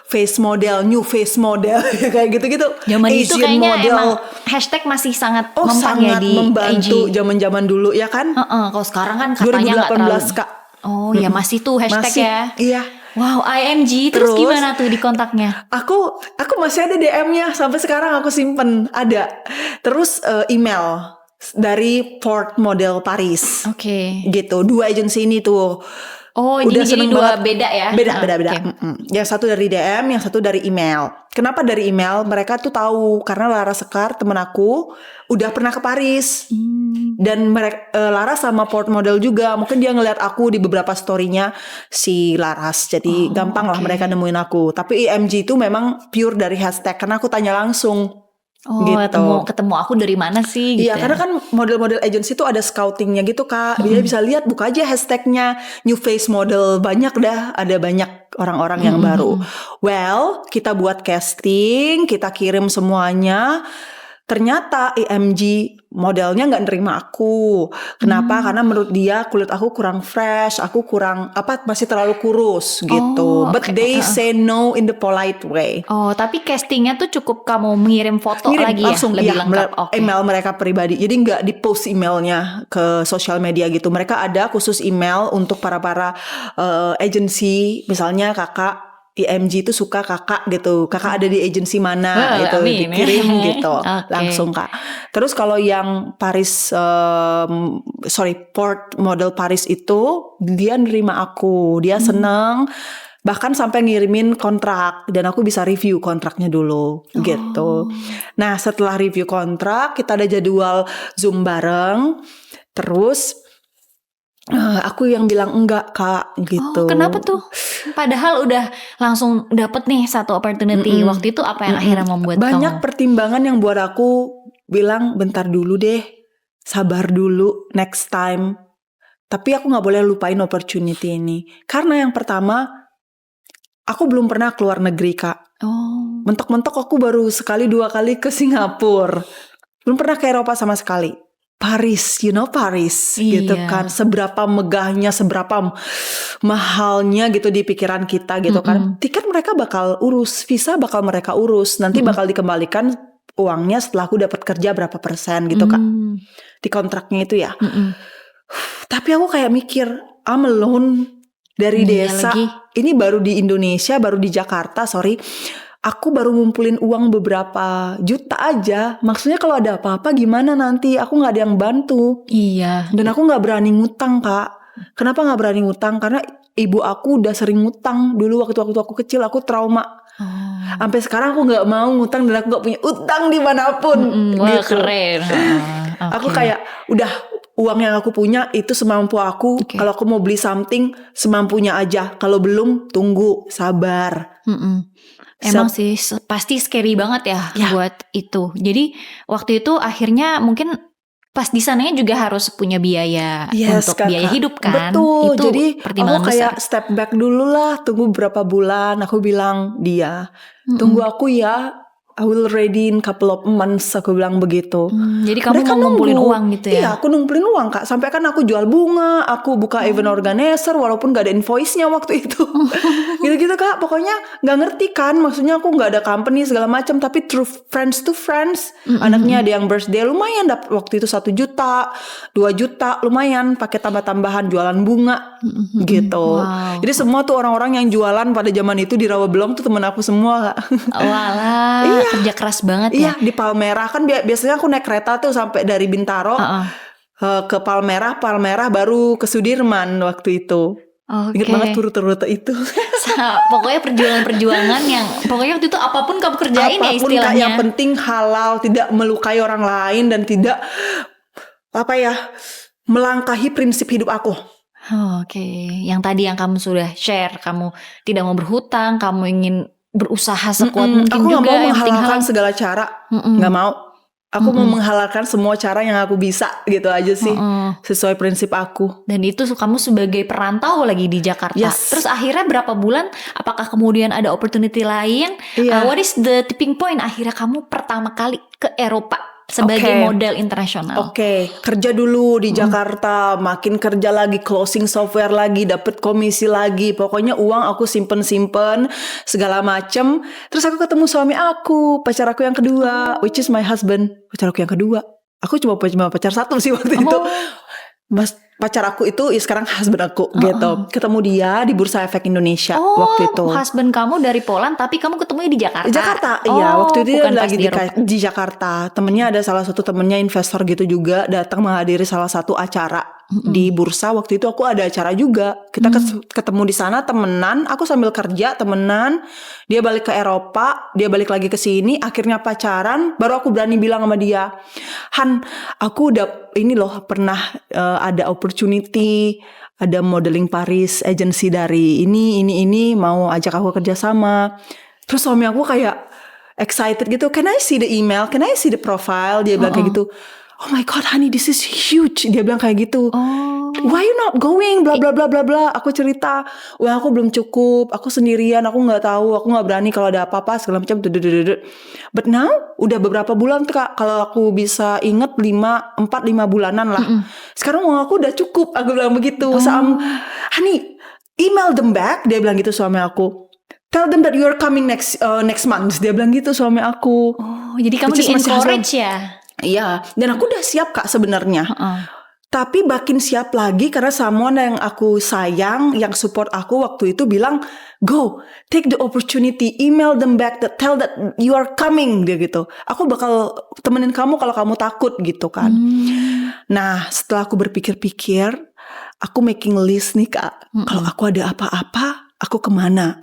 Face model, new face model, kayak gitu-gitu. Zaman itu Asian kayaknya model. emang hashtag masih sangat mempan ya sangat di membantu IG. zaman-zaman dulu ya kan? Kalau sekarang kan katanya nggak 2018 terlalu. Kak. Oh ya masih tuh hashtag Masih, ya. iya. Wow, IMG terus Terus, gimana tuh di kontaknya? Aku masih ada DM-nya sampai sekarang aku simpen, ada. Terus email dari Port Model Paris. Oke. Gitu, dua agensi ini tuh. Oh, Udah jadi seneng dua banget. beda ya? Beda. Oke. Yang satu dari DM, yang satu dari email. Kenapa dari email? Mereka tuh tahu karena Lara Sekar temen aku udah pernah ke Paris. Dan Lara sama Port Model juga. Mungkin dia ngeliat aku di beberapa story-nya si Laras. Jadi gampang lah mereka nemuin aku. Tapi IMG itu memang pure dari hashtag karena aku tanya langsung. Oh, Gitu. ketemu aku dari mana sih? Gitu Iya, karena kan model-model agency tuh ada scoutingnya gitu Kak. Dia bisa lihat, buka aja hashtagnya new face model, banyak dah, ada banyak orang-orang yang baru. Well, kita buat casting, kita kirim semuanya. Ternyata IMG modelnya nggak nerima aku. Kenapa? Karena menurut dia kulit aku kurang fresh, aku kurang masih terlalu kurus gitu. But they say no in the polite way. Oh, tapi castingnya tuh cukup kamu mengirim foto Ngirim lagi langsung, ya? Lebih iya, lengkap. Oke. email mereka pribadi. Jadi nggak di post emailnya ke sosial media gitu. Mereka ada khusus email untuk para agency. Misalnya kakak IMG itu suka kakak gitu. Kakak ada di agensi mana gitu. amin. Dikirim gitu. Oke. Langsung Kak. Terus kalau yang Port Model Paris itu dia nerima aku. Dia seneng. Bahkan sampai ngirimin kontrak dan aku bisa review kontraknya dulu gitu. Nah setelah review kontrak kita ada jadwal Zoom bareng. Terus aku yang bilang enggak Kak gitu. Oh, kenapa tuh? Padahal udah langsung dapet nih satu opportunity. Waktu itu apa yang akhirnya membuat banyak kamu? pertimbangan yang buat aku bilang bentar dulu deh, sabar dulu, next time. Tapi aku gak boleh lupain opportunity ini. Karena yang pertama, aku belum pernah keluar negeri Kak. Oh. Mentok-mentok aku baru sekali 2 kali ke Singapura. Belum pernah ke Eropa sama sekali. Paris, you know Paris gitu Iya. kan. Seberapa megahnya, seberapa mahalnya gitu di pikiran kita gitu kan. Tiket mereka bakal urus, visa bakal mereka urus. Nanti bakal dikembalikan uangnya setelah aku dapat kerja berapa persen gitu Kak. Di kontraknya itu ya. Tapi aku kayak mikir, I'm alone dari Iya desa. lagi. Ini baru di Indonesia, baru di Jakarta, sorry. Aku baru ngumpulin uang beberapa juta aja. Maksudnya kalau ada apa-apa gimana nanti? Aku gak ada yang bantu. Iya. Dan aku gak berani ngutang Kak. Kenapa gak berani ngutang? Karena ibu aku udah sering ngutang. Dulu waktu aku kecil aku trauma. Sampai sekarang aku gak mau ngutang dan aku gak punya utang dimanapun. Wah gitu. keren. Aku kayak udah uang yang aku punya itu semampu aku. Oke. Kalau aku mau beli something semampunya aja. Kalau belum, tunggu, sabar. Emang sih pasti scary banget ya buat itu. Jadi waktu itu akhirnya mungkin pas di sananya juga harus punya biaya untuk biaya hidup kan. Betul. Itu jadi pertimbangan aku kayak besar. step back dulu lah. Tunggu berapa bulan. Aku bilang dia, tunggu aku ya. I will ready in couple of months. Aku bilang begitu. Jadi kamu Mereka mau ngumpulin nunggu. uang gitu ya? Iya, aku ngumpulin uang Kak. Sampai kan aku jual bunga, aku buka event organizer walaupun gak ada invoice-nya waktu itu. Gitu-gitu Kak. Pokoknya gak ngerti kan. Maksudnya aku gak ada company segala macam. Tapi through friends to friends. Anaknya ada yang birthday lumayan dapat waktu itu 1 juta, 2 juta lumayan. Pakai tambah-tambahan jualan bunga gitu. Wow. Jadi semua tuh orang-orang yang jualan pada zaman itu di Rawabelong tuh temen aku semua Kak. Walah, kerja keras banget ya. Iya, di Palmerah kan biasanya aku naik kereta tuh sampai dari Bintaro ke Palmerah baru ke Sudirman waktu itu. Ingat banget rute-rute itu. Pokoknya perjuangan-perjuangan yang pokoknya waktu itu apapun kamu kerjain ya Apapun istilahnya. Kak, yang penting halal, tidak melukai orang lain dan tidak melangkahi prinsip hidup aku. Oke, yang tadi yang kamu sudah share, kamu tidak mau berhutang, kamu ingin berusaha sekuat mungkin aku juga. Aku gak mau yang penting menghalalkan halal. segala cara, gak mau. Aku mau menghalalkan semua cara yang aku bisa gitu aja sih, sesuai prinsip aku. Dan itu kamu sebagai perantau lagi di Jakarta. Yes. Terus akhirnya berapa bulan? Apakah kemudian ada opportunity lain? What is the tipping point? Akhirnya kamu pertama kali ke Eropa sebagai model internasional. Kerja dulu di Jakarta, makin kerja lagi, closing software lagi, dapat komisi lagi. Pokoknya uang aku simpen segala macem. Terus aku ketemu suami aku, pacar aku yang kedua, which is my husband. Pacar aku yang kedua. Aku cuma pacar satu sih waktu itu. Pacar aku itu sekarang husband aku gitu. Ketemu dia di Bursa Efek Indonesia waktu itu. Husband kamu dari Poland tapi kamu ketemunya di Jakarta. Iya, waktu itu dia lagi di Jakarta. Temennya ada salah satu temennya investor gitu juga datang menghadiri salah satu acara di bursa. Waktu itu aku ada acara juga. Kita ketemu di sana temenan. Aku sambil kerja temenan. Dia balik ke Eropa, dia balik lagi ke sini. Akhirnya pacaran. Baru aku berani bilang sama dia, Han, aku udah ini loh pernah ada opportunity, ada modeling Paris agency dari ini mau ajak aku kerja sama. Terus suami aku kayak excited gitu, can I see the email, can I see the profile, dia bilang kayak gitu. Oh my god honey, this is huge, dia bilang kayak gitu. Why you not going, bla bla bla bla bla. Aku cerita, wah aku belum cukup, aku sendirian, aku nggak tahu, aku nggak berani kalau ada apa-apa segala macam. But now udah beberapa bulan tuh Kak, kalau aku bisa inget 4-5 bulanan lah. Sekarang uang aku udah cukup, aku bilang begitu. Honey, email them back, dia bilang gitu suami aku. Tell them that you are coming next month, dia bilang gitu suami aku. Jadi kamu di-encourage ya? Iya, dan aku udah siap Kak sebenarnya. Tapi makin siap lagi karena someone yang aku sayang, yang support aku waktu itu bilang, go, take the opportunity, email them back, tell that you are coming, dia gitu. Aku bakal temenin kamu kalau kamu takut gitu kan. Nah, setelah aku berpikir-pikir, aku making list nih Kak. Kalau aku ada apa-apa, aku kemana,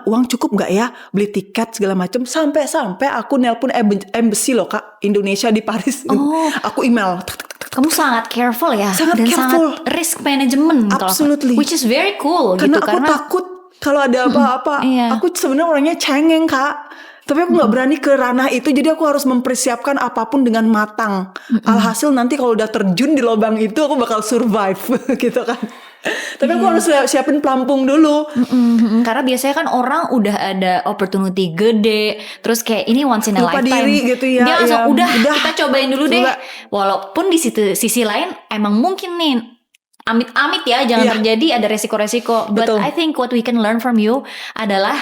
uang cukup gak ya, beli tiket segala macam. Sampai aku nelpon embassy loh Kak, Indonesia di Paris. Aku email. Kamu sangat careful ya, sangat dan careful. Sangat risk management. Absolutely. Which is very cool. Karena gitu, aku takut kalau ada apa-apa. Aku sebenarnya orangnya cengeng Kak. Tapi aku gak berani ke ranah itu. Jadi aku harus mempersiapkan apapun dengan matang. Alhasil nanti kalau udah terjun di lubang itu, aku bakal survive gitu kan. Tapi aku harus siapin pelampung dulu. Karena biasanya kan orang udah ada opportunity gede, terus kayak ini once in a lupa lifetime diri gitu ya. Dia langsung udah kita cobain dulu deh. Walaupun di sisi lain emang mungkin nih amit-amit ya jangan terjadi, ada resiko-resiko. But I think what we can learn from you adalah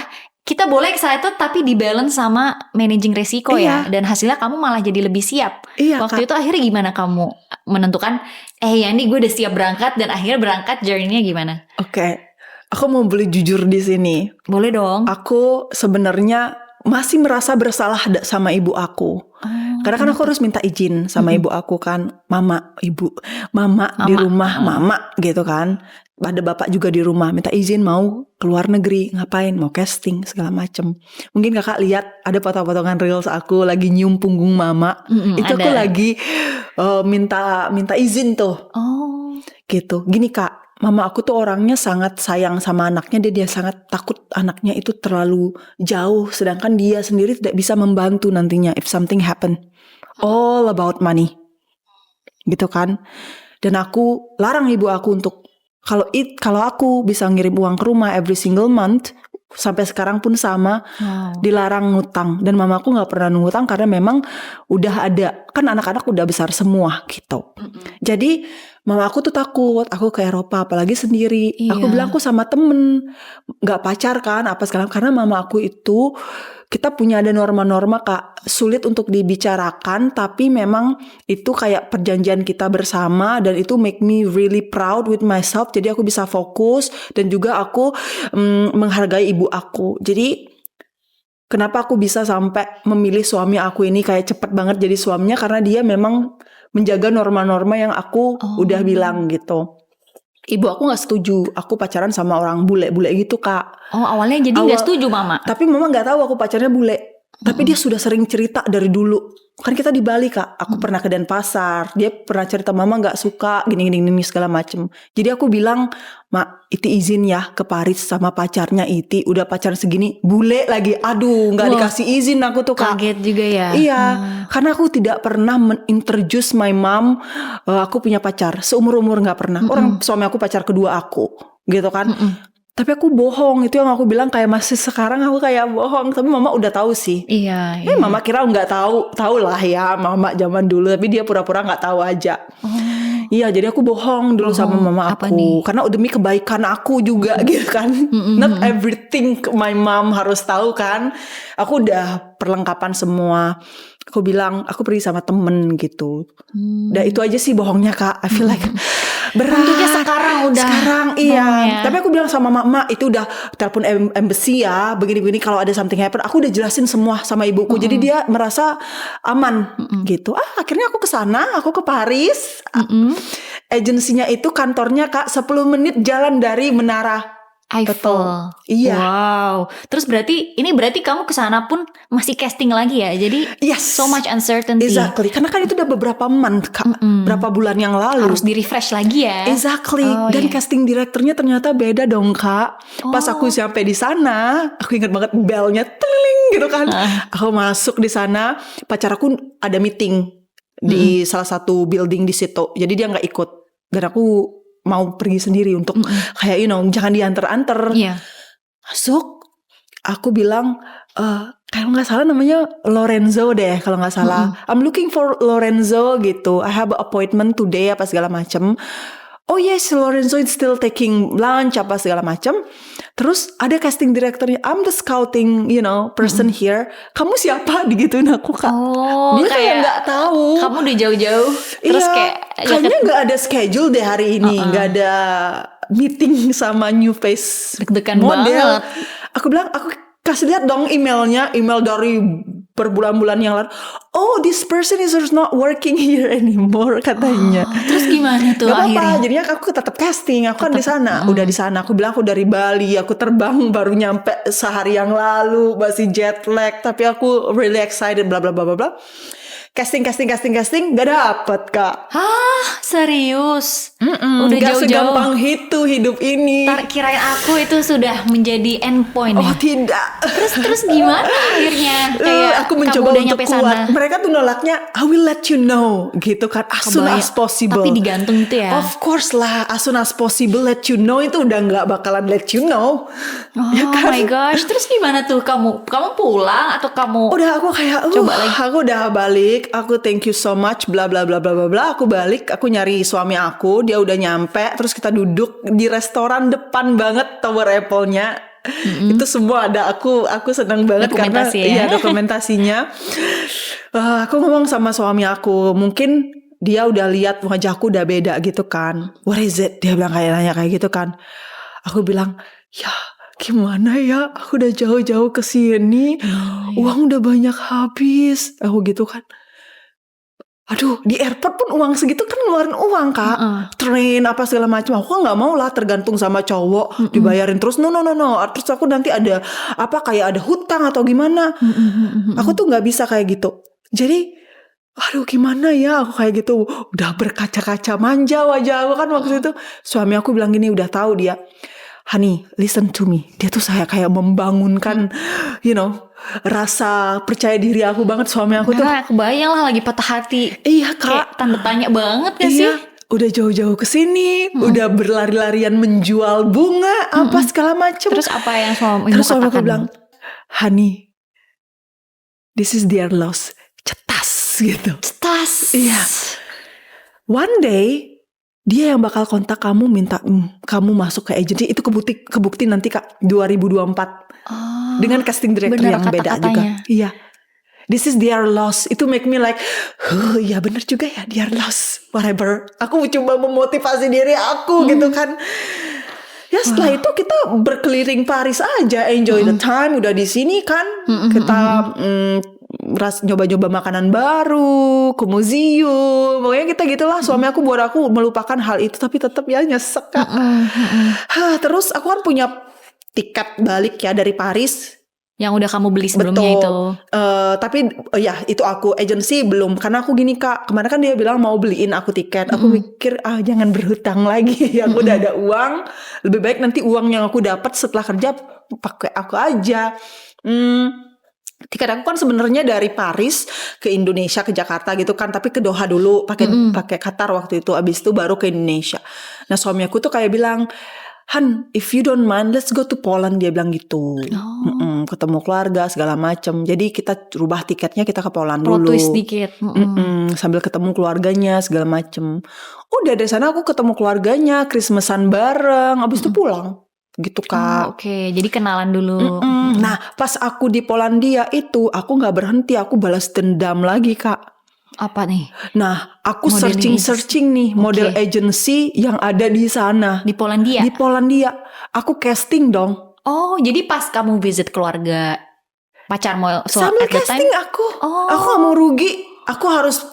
kita boleh excited tapi dibalance sama managing resiko ya. Dan hasilnya kamu malah jadi lebih siap. Waktu itu akhirnya gimana kamu menentukan Yani gue udah siap berangkat, dan akhirnya berangkat, journey-nya gimana? Aku mau boleh jujur di sini. Boleh dong. Aku sebenarnya masih merasa bersalah sama ibu aku. Karena kan aku harus minta izin sama ibu aku kan. Mama di rumah, mama gitu kan. Ada bapak juga di rumah, minta izin mau keluar negeri, ngapain, mau casting segala macem. Mungkin kakak lihat ada potong-potongan reels aku lagi nyium punggung mama. Itu ada. Aku lagi minta izin tuh. Oh. Gitu. Gini Kak, mama aku tuh orangnya sangat sayang sama anaknya. Dia sangat takut anaknya itu terlalu jauh. Sedangkan dia sendiri tidak bisa membantu nantinya if something happen. All about money. Gitu kan. Dan aku larang ibu aku untuk kalau aku bisa ngirim uang ke rumah every single month, sampai sekarang pun sama, dilarang ngutang. Dan mamaku gak pernah ngutang karena memang udah ada, kan anak-anak udah besar semua gitu. Jadi mama aku tuh takut aku ke Eropa apalagi sendiri. Aku bilang aku sama temen, gak pacar kan apa segala, karena mama aku itu, kita punya ada norma-norma Kak, sulit untuk dibicarakan, tapi memang itu kayak perjanjian kita bersama, dan itu make me really proud with myself. Jadi aku bisa fokus, dan juga aku menghargai ibu aku. Jadi kenapa aku bisa sampai memilih suami aku ini kayak cepet banget jadi suaminya, karena dia memang menjaga norma-norma yang aku udah bilang gitu. Ibu aku gak setuju aku pacaran sama orang bule-bule gitu Kak. Oh, awalnya jadi gak setuju mama. Tapi mama gak tahu aku pacarnya bule. Tapi dia sudah sering cerita dari dulu. Kan kita di Bali Kak, aku pernah ke Denpasar. Dia pernah cerita mama gak suka gini segala macem. Jadi aku bilang, Mak, Iti izin ya ke Paris sama pacarnya Iti. Udah pacaran segini, bule lagi. Aduh, gak dikasih izin aku tuh Kak. Kaget juga ya. Iya, karena aku tidak pernah introduce my mom, aku punya pacar. Seumur-umur gak pernah. Orang suami aku pacar kedua aku, gitu kan. Tapi aku bohong, itu yang aku bilang kayak masih sekarang aku kayak bohong. Tapi mama udah tahu sih. Iya. Mama kira nggak tahu lah ya mama zaman dulu. Tapi dia pura-pura nggak tahu aja. Iya, jadi aku bohong dulu sama mama aku. Karena demi kebaikan aku juga gitu kan. Not everything my mom harus tahu kan. Aku udah perlengkapan semua. Aku bilang aku pergi sama temen gitu. Udah itu aja sih bohongnya Kak. I feel like berat. Tentunya sekarang iya. Tapi aku bilang sama mama itu udah telepon embassy ya, begini-begini kalau ada something happen. Aku udah jelasin semua sama ibuku. Jadi dia merasa aman gitu. Akhirnya aku ke sana, aku ke Paris. Agensinya itu kantornya Kak 10 menit jalan dari Menara Eiffel. Iya. Wow. Terus berarti kamu kesana pun masih casting lagi ya. Jadi so much uncertainty. Exactly. Karena kan itu udah beberapa month Kak. Berapa bulan yang lalu. Harus di refresh lagi ya. Exactly. Dan casting direkturnya ternyata beda dong Kak. Pas aku sampai di sana, aku ingat banget belnya teling gitu kan. Aku masuk di sana, pacar aku ada meeting di salah satu building di situ. Jadi dia nggak ikut. Dan aku mau pergi sendiri untuk kayak jangan diantar-antar. Masuk, aku bilang kalau nggak salah namanya Lorenzo deh kalau nggak salah. I'm looking for Lorenzo gitu. I have an appointment today apa segala macam. Oh yes, Lorenzo is still taking lunch apa segala macam. Terus ada casting directornya. I'm the scouting person here. Kamu siapa? Digituin aku Kak. Dia kayak nggak tawu. Kamu udah jauh-jauh. Terus kayaknya nggak ada schedule deh hari ini. Nggak ada meeting sama new face deg-degan model. Banget. Aku bilang aku kasih lihat dong emailnya, email dari berbulan-bulan yang lalu. Oh, this person is not working here anymore katanya. Terus gimana tuh akhirnya? Jadinya aku tetap casting. Aku kan di sana, udah di sana. Aku bilang aku dari Bali, aku terbang baru nyampe sehari yang lalu, masih jet lag. Tapi aku really excited, bla bla bla bla bla. Casting, gak dapet Kak. Hah, serius? Udah gak jauh-jauh. segampang itu hidup ini. Kirain aku itu sudah menjadi endpoint. Oh tidak. Terus gimana akhirnya? Kayak aku mencoba udah untuk nyampe kuat. sana. Mereka tuh nolaknya, I will let you know gitu kan, as soon as possible. Tapi digantung tuh ya. Of course lah, as soon as possible let you know itu udah gak bakalan let you know. Ya kan? My gosh. Terus gimana tuh kamu pulang atau kamu? Udah aku kayak coba lagi. Aku udah balik. Aku thank you so much bla bla bla bla bla bla. Aku balik, aku nyari suami aku, dia udah nyampe, terus kita duduk di restoran depan banget Tower Apple-nya. Itu semua ada, aku senang banget karena dokumentasinya. Aku ngomong sama suami aku, mungkin dia udah lihat wajahku udah beda gitu kan. What is it? Dia bilang nanya kayak gitu kan. Aku bilang, ya gimana ya, aku udah jauh-jauh ke sini, uang udah banyak habis. Aku gitu kan. Aduh, di airport pun uang segitu kan ngeluarin uang Kak. Train apa segala macam. Aku gak mau lah tergantung sama cowok dibayarin terus. No. Terus aku nanti ada kayak ada hutang atau gimana. Aku tuh gak bisa kayak gitu. Jadi aduh gimana ya, aku kayak gitu. Udah berkaca-kaca manja wajah aku kan waktu itu. Suami aku bilang gini, udah tahu dia, honey, listen to me. Dia tuh saya kayak membangunkan, rasa percaya diri aku banget. Suami aku tuh, Karena kebayang lah lagi patah hati. iya Kayak kak, tanda tanya banget gak sih? iya, udah jauh-jauh ke sini, udah berlari-larian menjual bunga, apa segala macem. Terus apa yang suami Terus suami aku katakan? bilang, honey, this is their loss. Cetas gitu. Tas. Iya. One day dia yang bakal kontak kamu, minta kamu masuk ke agency. Itu kebukti nanti kak 2024 Oh, dengan casting director bener yang beda kata-katanya. juga. Iya. This is their loss. Itu make me like, iya bener juga ya, their loss. Whatever. Aku coba memotivasi diri aku gitu kan. Ya setelah itu kita berkeliling Paris aja, enjoy the time. Udah di sini kan, kita nyoba-nyoba makanan baru, ke museum. Pokoknya kita gitulah. Suami aku buat aku melupakan hal itu, tapi tetap ya nyesek kak. Terus aku kan punya tiket balik ya dari Paris. Yang udah kamu beli sebelumnya Betul. itu. Tapi ya itu aku agency belum. Karena aku gini kak, kemarin kan dia bilang mau beliin aku tiket. Aku mikir jangan berhutang lagi. Aku udah ada uang. Lebih baik nanti uang yang aku dapat setelah kerja pakai aku aja. Tiket aku kan sebenarnya dari Paris ke Indonesia, ke Jakarta gitu kan, tapi ke Doha dulu pakai Qatar waktu itu, abis itu baru ke Indonesia. Nah suami aku tuh kayak bilang, Han, if you don't mind, let's go to Poland, dia bilang gitu. Ketemu keluarga segala macem. Jadi kita rubah tiketnya, kita ke Poland Plot dulu. twist dikit. Sambil ketemu keluarganya segala macem. Udah dari sana aku ketemu keluarganya, Christmasan bareng, abis itu pulang. Gitu kak. Oke, jadi kenalan dulu. Nah pas aku di Polandia itu, aku gak berhenti, aku balas dendam lagi kak. Apa nih? Nah aku Modeling searching nih model agency yang ada di sana. Di Polandia? Di Polandia. Aku casting dong. Oh, jadi pas kamu visit keluarga pacarmu Sambil at the time? casting aku. Aku gak mau rugi. Aku harus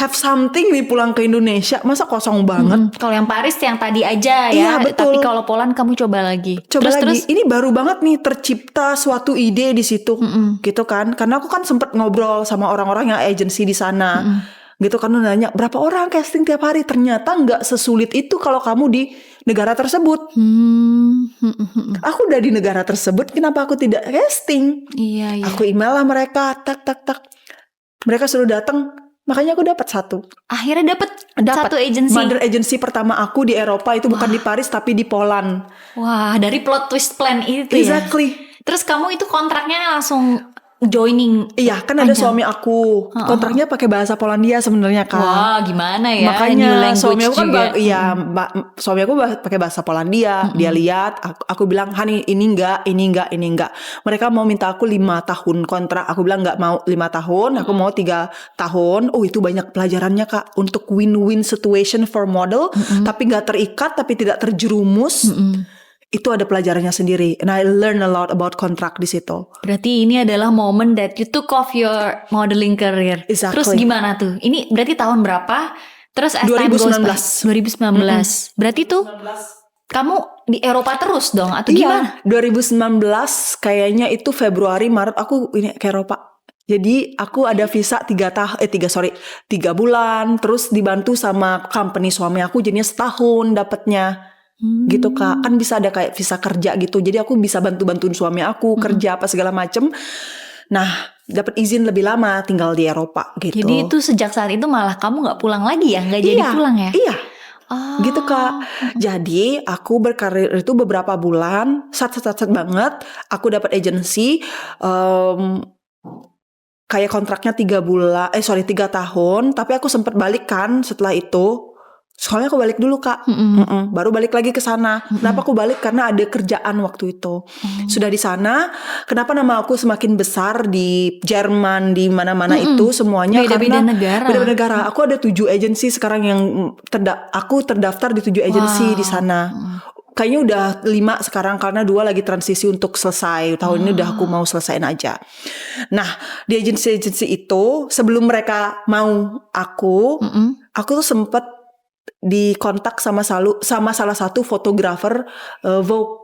have something nih pulang ke Indonesia. Masa kosong banget. Kalau yang Paris yang tadi aja Iya, ya. betul. Tapi kalau Poland kamu coba lagi. Coba terus, lagi. Ini baru banget nih tercipta suatu ide di situ. Gitu kan. Karena aku kan sempet ngobrol sama orang-orang yang agency di sana. Gitu kan, nanya berapa orang casting tiap hari. Ternyata gak sesulit itu kalau kamu di negara tersebut. Aku udah di negara tersebut, kenapa aku tidak casting? Iya. Aku email lah mereka, tak. Mereka suruh datang, makanya aku dapat satu. Akhirnya dapet satu agency. Mother agency pertama aku di Eropa itu bukan di Paris tapi di Poland. Wah, dari plot twist plan itu Exactly. ya. Terus kamu itu kontraknya langsung joining. Iya, kan ada suami aku. Kontraknya pakai bahasa Polandia sebenarnya kan. Wah, gimana ya? New Makanya language suami aku kan juga. suami aku pakai bahasa Polandia. Dia lihat, aku bilang, "Hani, ini enggak. Mereka mau minta aku 5 tahun kontrak. Aku bilang enggak mau 5 tahun, aku mau 3 tahun. Oh, itu banyak pelajarannya, Kak, untuk win-win situation for model, tapi enggak terikat, tapi tidak terjerumus. Itu ada pelajarannya sendiri. And I learn a lot about kontrak di situ. Berarti ini adalah moment that you took off your modeling career. Exactly. Terus gimana tuh? Ini berarti tahun berapa? Terus as 2019. 2019. Berarti tuh kamu di Eropa terus dong atau gimana? 2019 kayaknya itu Februari Maret aku ini ke Eropa. Jadi aku ada visa 3 bulan, terus dibantu sama company suami aku jadinya setahun dapatnya. Gitu Kak, kan bisa ada kayak visa kerja gitu. Jadi aku bisa bantuin suami aku kerja apa segala macem. Nah, dapat izin lebih lama tinggal di Eropa gitu. Jadi itu sejak saat itu malah kamu nggak pulang lagi ya? Nggak jadi pulang ya? Iya. Gitu Kak. Jadi aku berkarir itu beberapa bulan, sat banget. Aku dapat agency kayak kontraknya 3 tahun, tapi aku sempat balik kan setelah itu. Soalnya aku balik dulu Kak, baru balik lagi ke sana. Kenapa aku balik? Karena ada kerjaan waktu itu. Sudah di sana, kenapa nama aku semakin besar di Jerman, di mana-mana itu semuanya beda-beda karena negara. Beda-beda negara. Aku ada 7 agensi sekarang yang aku terdaftar di 7 agensi di sana. Kayaknya udah 5 sekarang karena 2 lagi transisi untuk selesai. Tahun ini udah aku mau selesaiin aja. Nah, di agensi-agensi itu sebelum mereka mau aku tuh sempet dikontak sama salah satu fotografer Vogue.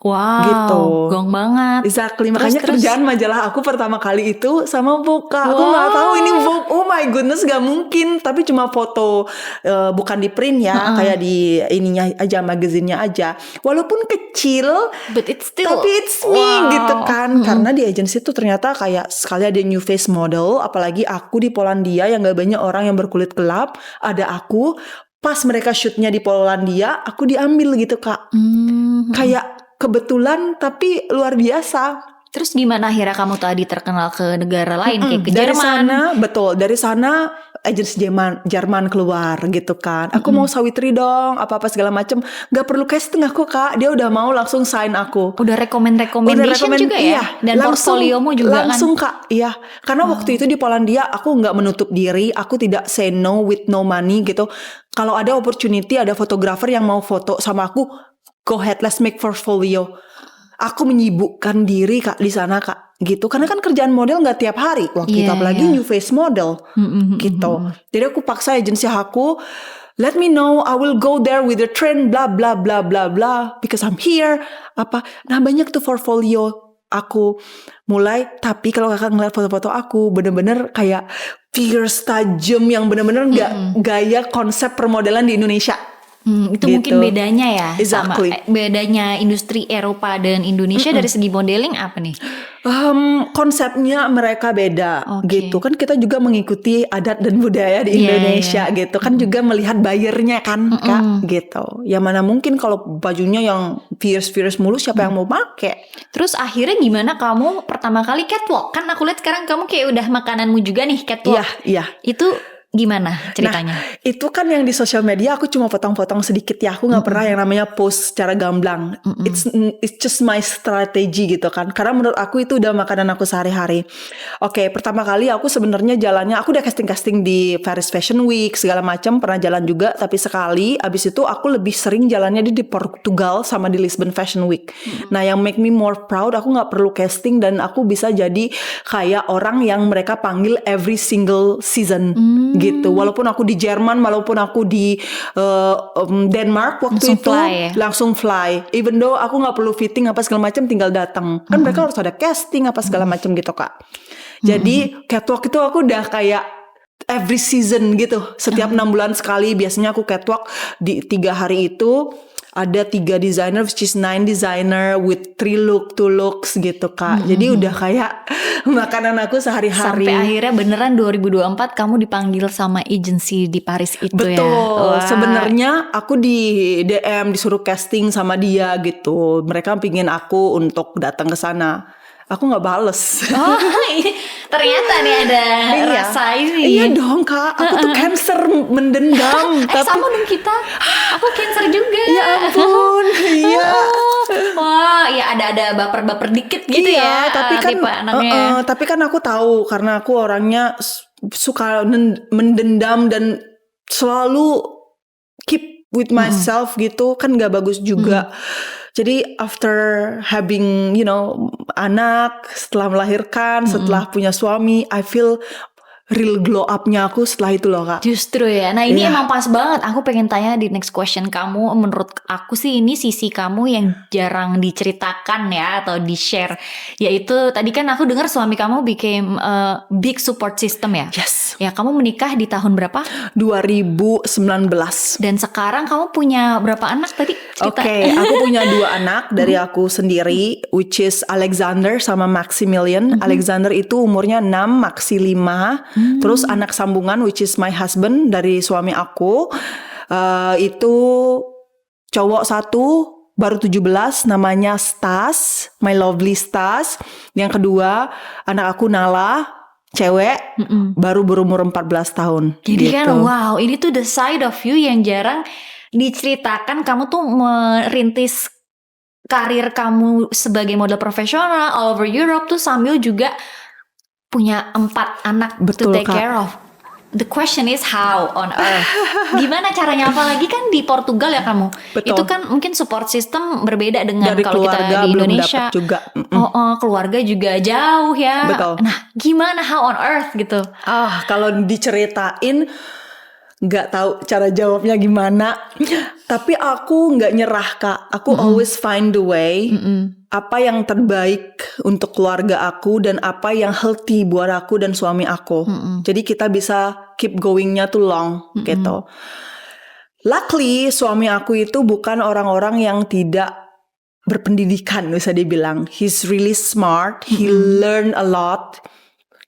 Wow, gitu. gong banget. Exactly, makanya kerjaan majalah aku pertama kali itu sama Vogue, Kak. Aku nggak tahu ini Vogue, oh my goodness, gak mungkin. Tapi cuma foto, bukan di print ya, kayak di ininya aja, magazinnya aja. Walaupun kecil, But it's still, tapi it's me gitu kan. Karena di agency tuh ternyata kayak sekali ada new face model, apalagi aku di Polandia yang gak banyak orang yang berkulit gelap, ada aku. Pas mereka shootnya di Polandia, aku diambil gitu, Kak. Kayak kebetulan tapi luar biasa. Terus gimana akhirnya kamu tadi terkenal ke negara lain kayak ke Dari Jerman? sana, betul. Dari sana agensi Jerman keluar gitu kan. Aku mau Sawitri dong, apa-apa segala macem. Gak perlu casting aku, Kak. Dia udah mau langsung sign aku. Udah recommendation juga ya? Iya. Dan portfoliomu juga langsung, kan? Kak, iya. Karena waktu itu di Polandia aku gak menutup diri. Aku tidak say no with no money gitu. Kalau ada opportunity, ada fotografer yang mau foto sama aku, go ahead, let's make portfolio. Aku menyibukkan diri, Kak, di sana, Kak, gitu. Karena kan kerjaan model nggak tiap hari waktu itu, apalagi new face model, gitu. Jadi aku paksa agensi aku, let me know, I will go there with the trend, bla bla bla bla bla, because I'm here. Nah banyak tuh portfolio aku mulai. Tapi kalau kakak ngeliat foto-foto aku, bener-bener kayak fierce, tajam, yang bener-bener nggak gaya konsep permodelan di Indonesia. Itu gitu. Mungkin bedanya ya, exactly. Sama bedanya industri Eropa dan Indonesia dari segi modeling apa nih? Konsepnya mereka beda, gitu kan. Kita juga mengikuti adat dan budaya di Indonesia, gitu kan. Juga melihat buyernya kan, Kak, gitu. Ya mana mungkin kalau bajunya yang fierce mulu, siapa yang mau pakai? Terus akhirnya gimana kamu pertama kali catwalk? Kan aku lihat sekarang kamu kayak udah makananmu juga nih catwalk. Iya. Itu gimana ceritanya? Nah, itu kan yang di sosial media aku cuma potong-potong sedikit ya. Aku gak pernah yang namanya post secara gamblang. It's just my strategy gitu kan. Karena menurut aku itu udah makanan aku sehari-hari. Oke, pertama kali aku sebenarnya jalannya, aku udah casting di Paris Fashion Week segala macam, pernah jalan juga. Tapi sekali, abis itu aku lebih sering jalannya di Portugal sama di Lisbon Fashion Week. Nah, yang make me more proud, aku gak perlu casting dan aku bisa jadi kayak orang yang mereka panggil every single season. Gitu, walaupun aku di Jerman, walaupun aku di Denmark waktu langsung fly. Even though aku nggak perlu fitting apa segala macam, tinggal datang. Kan mereka harus ada casting apa segala macam gitu, Kak. Jadi catwalk itu aku udah kayak every season gitu. Setiap 6 bulan sekali biasanya aku catwalk di 3 hari itu. Ada 3 designer, which is 9 designer with 3 look, 2 looks gitu, Kak. Jadi udah kayak makanan aku sehari-hari. Sampai akhirnya beneran 2024 kamu dipanggil sama agency di Paris itu. Betul. Sebenarnya aku di DM disuruh casting sama dia gitu. Mereka pingin aku untuk datang ke sana. Aku nggak bales. Oh, ternyata nih ada rasa ini. Iya dong, Kak. Aku tuh Cancer, mendendam. Tapi sama dong kita. Aku Cancer juga. Ya ampun. Iya. Wah, ya ada baper-baper dikit gitu ya. Tapi kan tapi kan aku tahu karena aku orangnya suka mendendam dan selalu keep with myself gitu, kan gak bagus juga. Jadi after having anak, setelah melahirkan, setelah punya suami, I feel real glow up-nya aku setelah itu loh, Kak. Justru ya. Nah ini emang pas banget. Aku pengen tanya di next question kamu. Menurut aku sih ini sisi kamu yang jarang diceritakan ya, atau di-share. Yaitu tadi kan aku dengar suami kamu became a big support system ya. Yes. Ya, kamu menikah di tahun berapa? 2019. Dan sekarang kamu punya berapa anak tadi? Oke, aku punya 2 anak dari aku sendiri, which is Alexander sama Maximilian. Alexander itu umurnya 6, Maxi 5. Terus anak sambungan, which is my husband, dari suami aku, itu cowok 1, baru 17, namanya Stas, my lovely Stas. Yang kedua, anak aku Nala, cewek, baru berumur 14 tahun. Jadi gitu. kan wow, ini tuh the side of you yang jarang diceritakan. Kamu tuh merintis karir kamu sebagai model profesional all over Europe tuh sambil juga punya 4 anak to take care of. The question is how on earth? Gimana caranya? Apalagi kan di Portugal ya kamu. Betul. Itu kan mungkin support system berbeda dengan dari kalau kita di Indonesia. Juga. Keluarga juga jauh ya. Betul. Nah, gimana how on earth gitu? Kalau diceritain nggak tahu cara jawabnya gimana. Tapi aku nggak nyerah Kak. Aku always find the way. Apa yang terbaik untuk keluarga aku dan apa yang healthy buat aku dan suami aku. Jadi kita bisa keep going-nya tuh long gitu. Luckily suami aku itu bukan orang-orang yang tidak berpendidikan bisa dibilang. He's really smart. He learn a lot.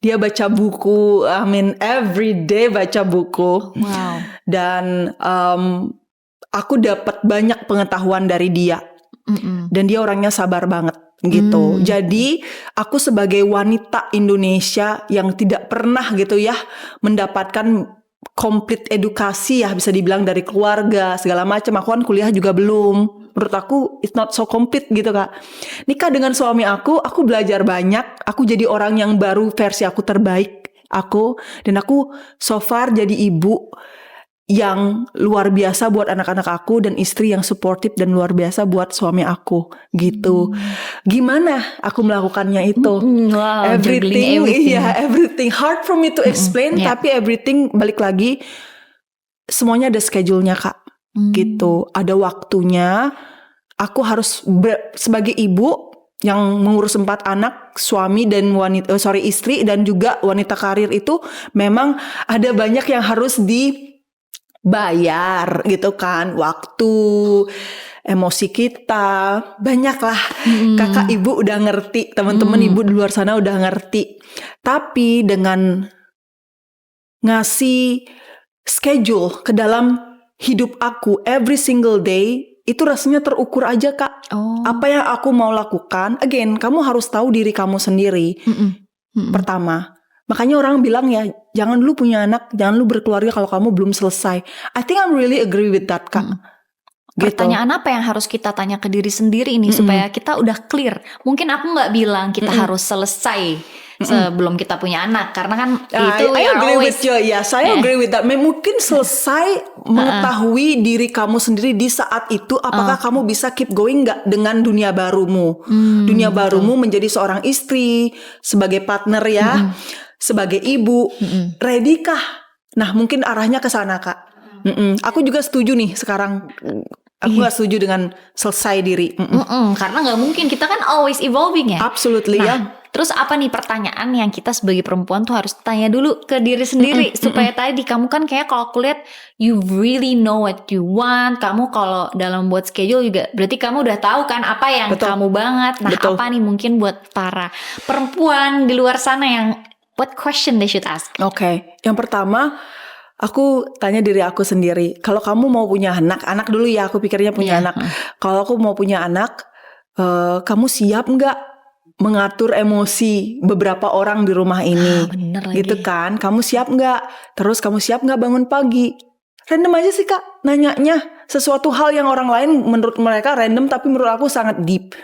Dia baca buku. I mean every day baca buku. Wow. Dan aku dapat banyak pengetahuan dari dia. Dan dia orangnya sabar banget gitu. Jadi aku sebagai wanita Indonesia yang tidak pernah gitu ya mendapatkan komplit edukasi ya bisa dibilang dari keluarga segala macam. Aku kan kuliah juga belum. Menurut aku it's not so complete gitu Kak. Nikah dengan suami aku belajar banyak. Aku jadi orang yang baru versi aku terbaik aku. Dan aku so far jadi ibu yang luar biasa buat anak-anak aku dan istri yang supportive dan luar biasa buat suami aku gitu. Gimana aku melakukannya itu? Wow, everything. yeah, everything hard for me to explain. Tapi everything balik lagi semuanya ada schedule-nya Kak. Gitu. Ada waktunya. Aku harus sebagai ibu yang mengurus 4 anak, suami dan istri dan juga wanita karir itu memang ada banyak yang harus bayar gitu kan, waktu, emosi kita, banyak lah. Kakak ibu udah ngerti, teman-teman ibu di luar sana udah ngerti. Tapi dengan ngasih schedule ke dalam hidup aku every single day, itu rasanya terukur aja Kak. Apa yang aku mau lakukan, again, kamu harus tahu diri kamu sendiri. Pertama. Makanya orang bilang ya, jangan dulu punya anak, jangan dulu berkeluarga kalau kamu belum selesai. I think I'm really agree with that Kak. Gitu. Pertanyaan apa yang harus kita tanya ke diri sendiri nih supaya kita udah clear. Mungkin aku nggak bilang kita harus selesai sebelum kita punya anak, karena kan itu I agree always, with you. Ya, saya agree with that. Mungkin selesai mengetahui diri kamu sendiri di saat itu, apakah kamu bisa keep going nggak dengan dunia barumu, dunia barumu menjadi seorang istri, sebagai partner ya, sebagai ibu, ready kah? Nah, mungkin arahnya ke sana Kak. Aku juga setuju nih sekarang. Aku gak setuju dengan selesai diri. Karena gak mungkin, kita kan always evolving ya. Absolutely ya. Terus apa nih pertanyaan yang kita sebagai perempuan tuh harus tanya dulu ke diri sendiri. Supaya tadi kamu kan kayak kalau aku lihat you really know what you want. Kamu kalau dalam buat schedule juga berarti kamu udah tahu kan apa yang kamu banget. Nah apa nih mungkin buat para perempuan di luar sana yang what question they should ask? Oke, yang pertama aku tanya diri aku sendiri. Kalau kamu mau punya anak dulu ya, aku pikirnya punya anak. Kalau aku mau punya anak, kamu siap nggak mengatur emosi beberapa orang di rumah ini? Bener gitu lagi. kan? Kamu siap nggak? Terus kamu siap nggak bangun pagi? Random aja sih Kak, nanyanya sesuatu hal yang orang lain menurut mereka random, tapi menurut aku sangat deep.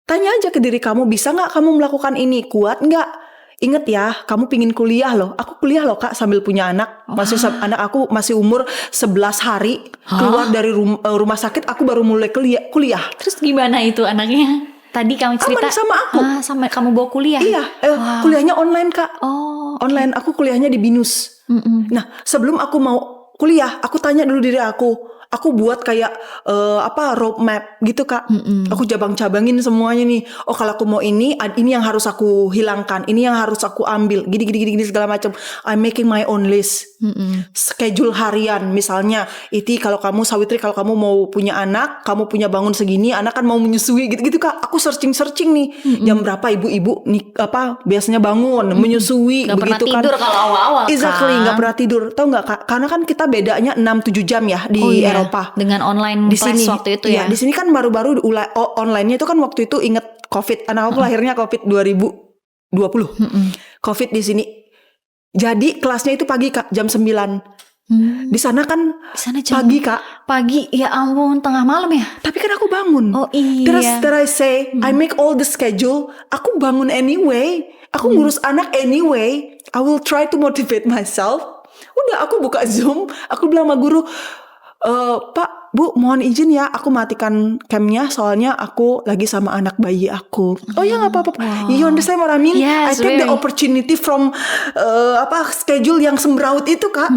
Tanya aja ke diri kamu, bisa nggak kamu melakukan ini? Kuat nggak? Ingat ya, kamu pingin kuliah loh. Aku kuliah loh Kak sambil punya anak. Anak aku masih umur 11 hari. Keluar dari rumah sakit, aku baru mulai kuliah. Terus gimana itu anaknya? Tadi kamu cerita aman sama aku. Sama kamu bawa kuliah. Iya, kuliahnya online Kak. Online, aku kuliahnya di BINUS. Nah, sebelum aku mau kuliah, aku tanya dulu diri aku. Aku buat kayak roadmap gitu Kak. Aku cabang-cabangin semuanya nih. Oh kalau aku mau ini yang harus aku hilangkan, ini yang harus aku ambil, gini segala macam. I'm making my own list. Schedule harian misalnya. Kalau kamu Sawitri, kalau kamu mau punya anak, kamu punya bangun segini, anak kan mau menyusui gitu Kak. Aku searching nih. Jam berapa ibu-ibu nih biasanya bangun, menyusui Gak begitu pernah kan. tidur kalau awal-awal Exactly, kan. gak pernah tidur. Tahu gak Kak? Karena kan kita bedanya 6-7 jam ya di Eropa. Dengan online di class sini, waktu itu ya. Di sini kan baru-baru online-nya itu kan waktu itu inget COVID. Anak aku lahirnya COVID 2020. COVID di sini. Jadi kelasnya itu pagi Kak, jam 9. Di sana kan pagi Kak. Pagi, ya ampun, tengah malam ya. Tapi kan aku bangun. Oh iya. Terus I say, I make all the schedule. Aku bangun anyway. Aku ngurus anak anyway. I will try to motivate myself. Udah aku buka Zoom. Aku bilang sama guru, Pak, Bu, mohon izin ya, aku matikan camnya soalnya aku lagi sama anak bayi aku. Oh ya nggak apa-apa. You understand what I mean? Yes, I take the really. opportunity from schedule yang sembraut itu Kak.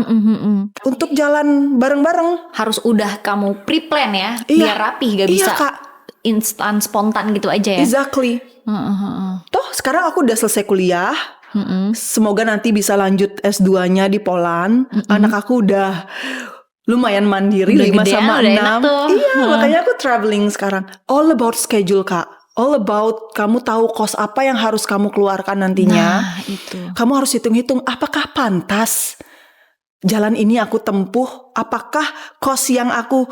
Untuk jalan bareng-bareng. Harus udah kamu pre-plan ya, Iya. biar rapih, gak bisa Iya Kak. instan spontan gitu aja ya. Exactly. Toh sekarang aku udah selesai kuliah. Semoga nanti bisa lanjut S2-nya di Poland. Anak aku udah lumayan mandiri, Udah 5 gedean, sama udah enak 6. tuh. Iya, makanya aku traveling sekarang. All about schedule Kak. All about kamu tahu cost apa yang harus kamu keluarkan nantinya. Nah, itu. Kamu harus hitung-hitung apakah pantas jalan ini aku tempuh, apakah cost yang aku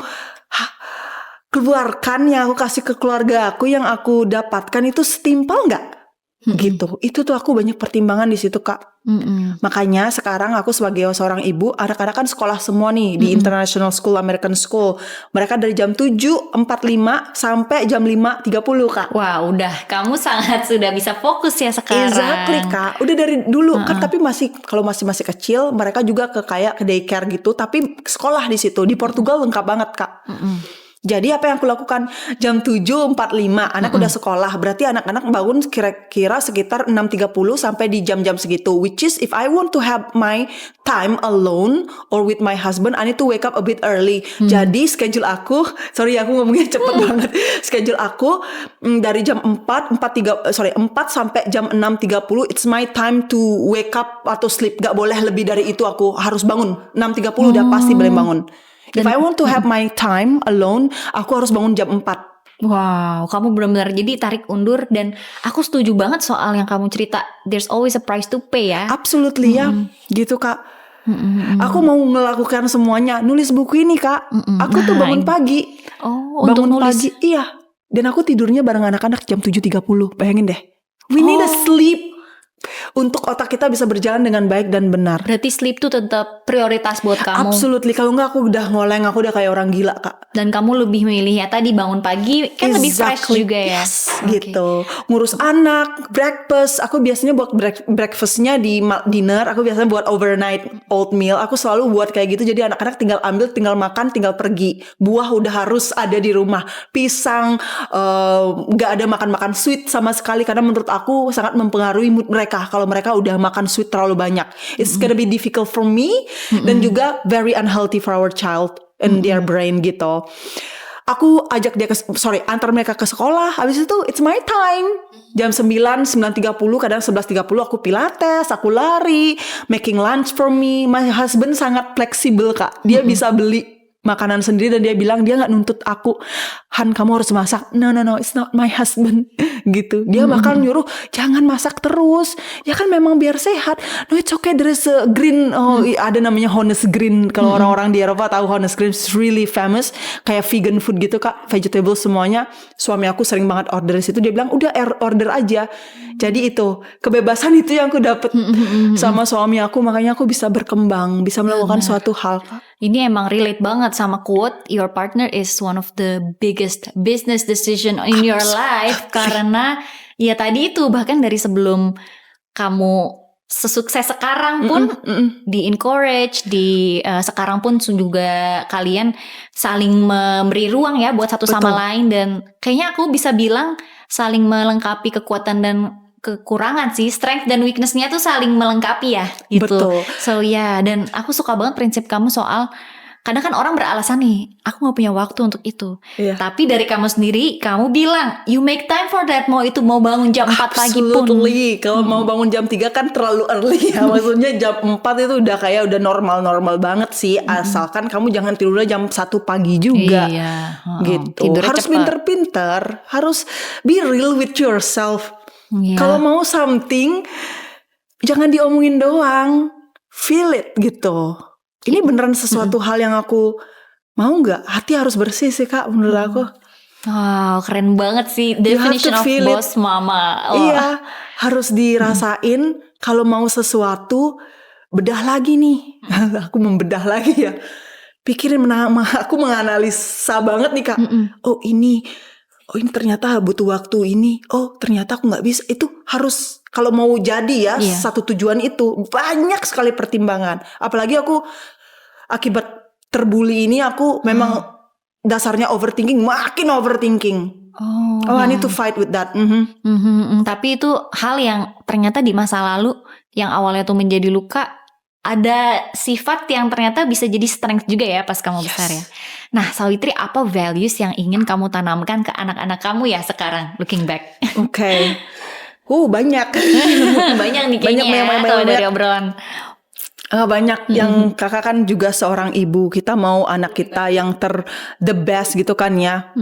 keluarkan, yang aku kasih ke keluarga aku, yang aku dapatkan itu setimpal nggak? Gitu. Itu tuh aku banyak pertimbangan di situ Kak. Makanya sekarang aku sebagai seorang ibu, anak-anak kan sekolah semua nih di International School, American School. Mereka dari jam 7.45 sampai jam 5.30 Kak. Wah, udah kamu sangat sudah bisa fokus ya sekarang. Exactly Kak. Udah dari dulu kan, tapi masih kalau masih kecil, mereka juga ke daycare gitu, tapi sekolah di situ. Di Portugal lengkap banget Kak. Jadi apa yang aku lakukan? Jam 7.45 anak udah sekolah. Berarti anak-anak bangun kira-kira sekitar 6.30 sampai di jam-jam segitu. Which is if I want to have my time alone or with my husband, I need to wake up a bit early. Jadi schedule aku, sorry aku ngomongnya cepet banget. Schedule aku dari jam 4 sampai jam 6.30 it's my time to wake up atau sleep. Gak boleh lebih dari itu, aku harus bangun. 6.30 udah pasti boleh bangun. If I want to have my time alone, aku harus bangun jam 4. Wow, kamu benar-benar jadi tarik undur, dan aku setuju banget soal yang kamu cerita. There's always a price to pay ya. Absolutely ya, gitu Kak. Aku mau melakukan semuanya, nulis buku ini Kak. Aku tuh bangun pagi. Oh, untuk Bangun nulis. pagi, iya. Dan aku tidurnya bareng anak-anak jam 7.30. Bayangin deh. We need a sleep untuk otak kita bisa berjalan dengan baik dan benar. Berarti sleep tuh tetap prioritas buat kamu. Absolutely. Kalau enggak aku udah ngoleng, aku udah kayak orang gila Kak. Dan kamu lebih milih ya tadi bangun pagi, kan lebih fresh Exactly. juga ya. Yes, Oke. gitu. Ngurus anak, breakfast. Aku biasanya buat breakfastnya di dinner. Aku biasanya buat overnight oatmeal. Aku selalu buat kayak gitu. Jadi anak-anak tinggal ambil, tinggal makan, tinggal pergi. Buah udah harus ada di rumah. Pisang, gak ada makan-makan sweet sama sekali. Karena menurut aku sangat mempengaruhi mood mereka. Kalau mereka udah makan sweet terlalu banyak, it's gonna be difficult for me, dan juga very unhealthy for our child and their brain gitu. Aku ajak dia antar mereka ke sekolah. Habis itu it's my time. Jam 9, 9.30, kadang 11.30 aku pilates, aku lari, making lunch for me. My husband sangat fleksibel Kak. Dia bisa beli makanan sendiri dan dia bilang dia nggak nuntut aku, Han kamu harus masak. No, it's not my husband gitu. Dia bakal nyuruh jangan masak terus. Ya kan memang biar sehat. No, it's okay, there is a green, ada namanya Honest Green. Kalau orang-orang di Eropa tahu Honest Green, it's really famous. Kayak vegan food gitu Kak, vegetable semuanya. Suami aku sering banget order di situ. Dia bilang udah order aja. Jadi itu kebebasan itu yang aku dapet sama suami aku, makanya aku bisa berkembang, bisa melakukan suatu hal Kak. Ini emang relate banget sama quote, your partner is one of the biggest business decision in your life. Karena ya tadi itu, bahkan dari sebelum kamu sesukses sekarang pun di encourage, sekarang pun juga kalian saling memberi ruang ya buat satu sama lain. Dan kayaknya aku bisa bilang saling melengkapi kekuatan dan kekurangan sih, strength dan weakness-nya tuh saling melengkapi ya gitu. Betul. So ya, dan aku suka banget prinsip kamu soal kadang kan orang beralasan nih, aku gak punya waktu untuk itu. Iya. Tapi dari kamu sendiri, kamu bilang you make time for that. Mau itu mau bangun jam 4 pagi pun. Absolutely. Kalau mau bangun jam 3 kan terlalu early ya. Maksudnya jam 4 itu udah kayak udah normal banget sih. Asalkan kamu jangan tidurnya jam 1 pagi juga. Iya. Gitu. Tidurnya Harus cepet. pinter-pinter. Harus be real with yourself. Iya. Kalau mau something, jangan diomongin doang. Feel it gitu. Ini beneran sesuatu hal yang aku mau nggak? Hati harus bersih sih Kak menurut aku. Wow, keren banget sih You have definition to of feel it. boss mama. Oh. Iya, harus dirasain. Kalau mau sesuatu, bedah lagi nih. Aku membedah lagi ya. Pikirin, aku menganalisa banget nih Kak. Oh ini ternyata butuh waktu ini. Oh ternyata aku nggak bisa. Itu harus, kalau mau jadi ya Iya. satu tujuan itu banyak sekali pertimbangan. Apalagi aku akibat terbuli ini, aku memang dasarnya overthinking, makin overthinking. Oh, I need to fight with that. Tapi itu hal yang ternyata di masa lalu yang awalnya tuh menjadi luka, ada sifat yang ternyata bisa jadi strength juga ya pas kamu besar ya. Nah, Sawitri, apa values yang ingin kamu tanamkan ke anak-anak kamu ya sekarang, looking back? Oke. Banyak. Banyak nih kayaknya banyak, kalau dari banyak. obrolan. Banyak yang kakak kan juga seorang ibu. Kita mau anak kita yang the best gitu kan ya.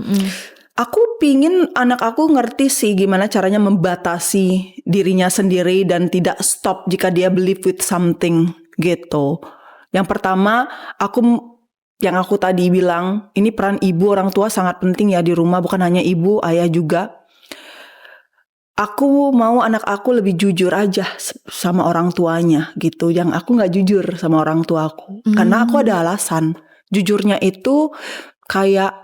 Aku pingin anak aku ngerti sih gimana caranya membatasi dirinya sendiri dan tidak stop jika dia believe with something gitu. Yang pertama, yang aku tadi bilang, ini peran ibu, orang tua sangat penting ya di rumah, bukan hanya ibu, ayah juga. Aku mau anak aku lebih jujur aja sama orang tuanya gitu. Yang aku gak jujur sama orang tua aku. Karena aku ada alasan. Jujurnya itu kayak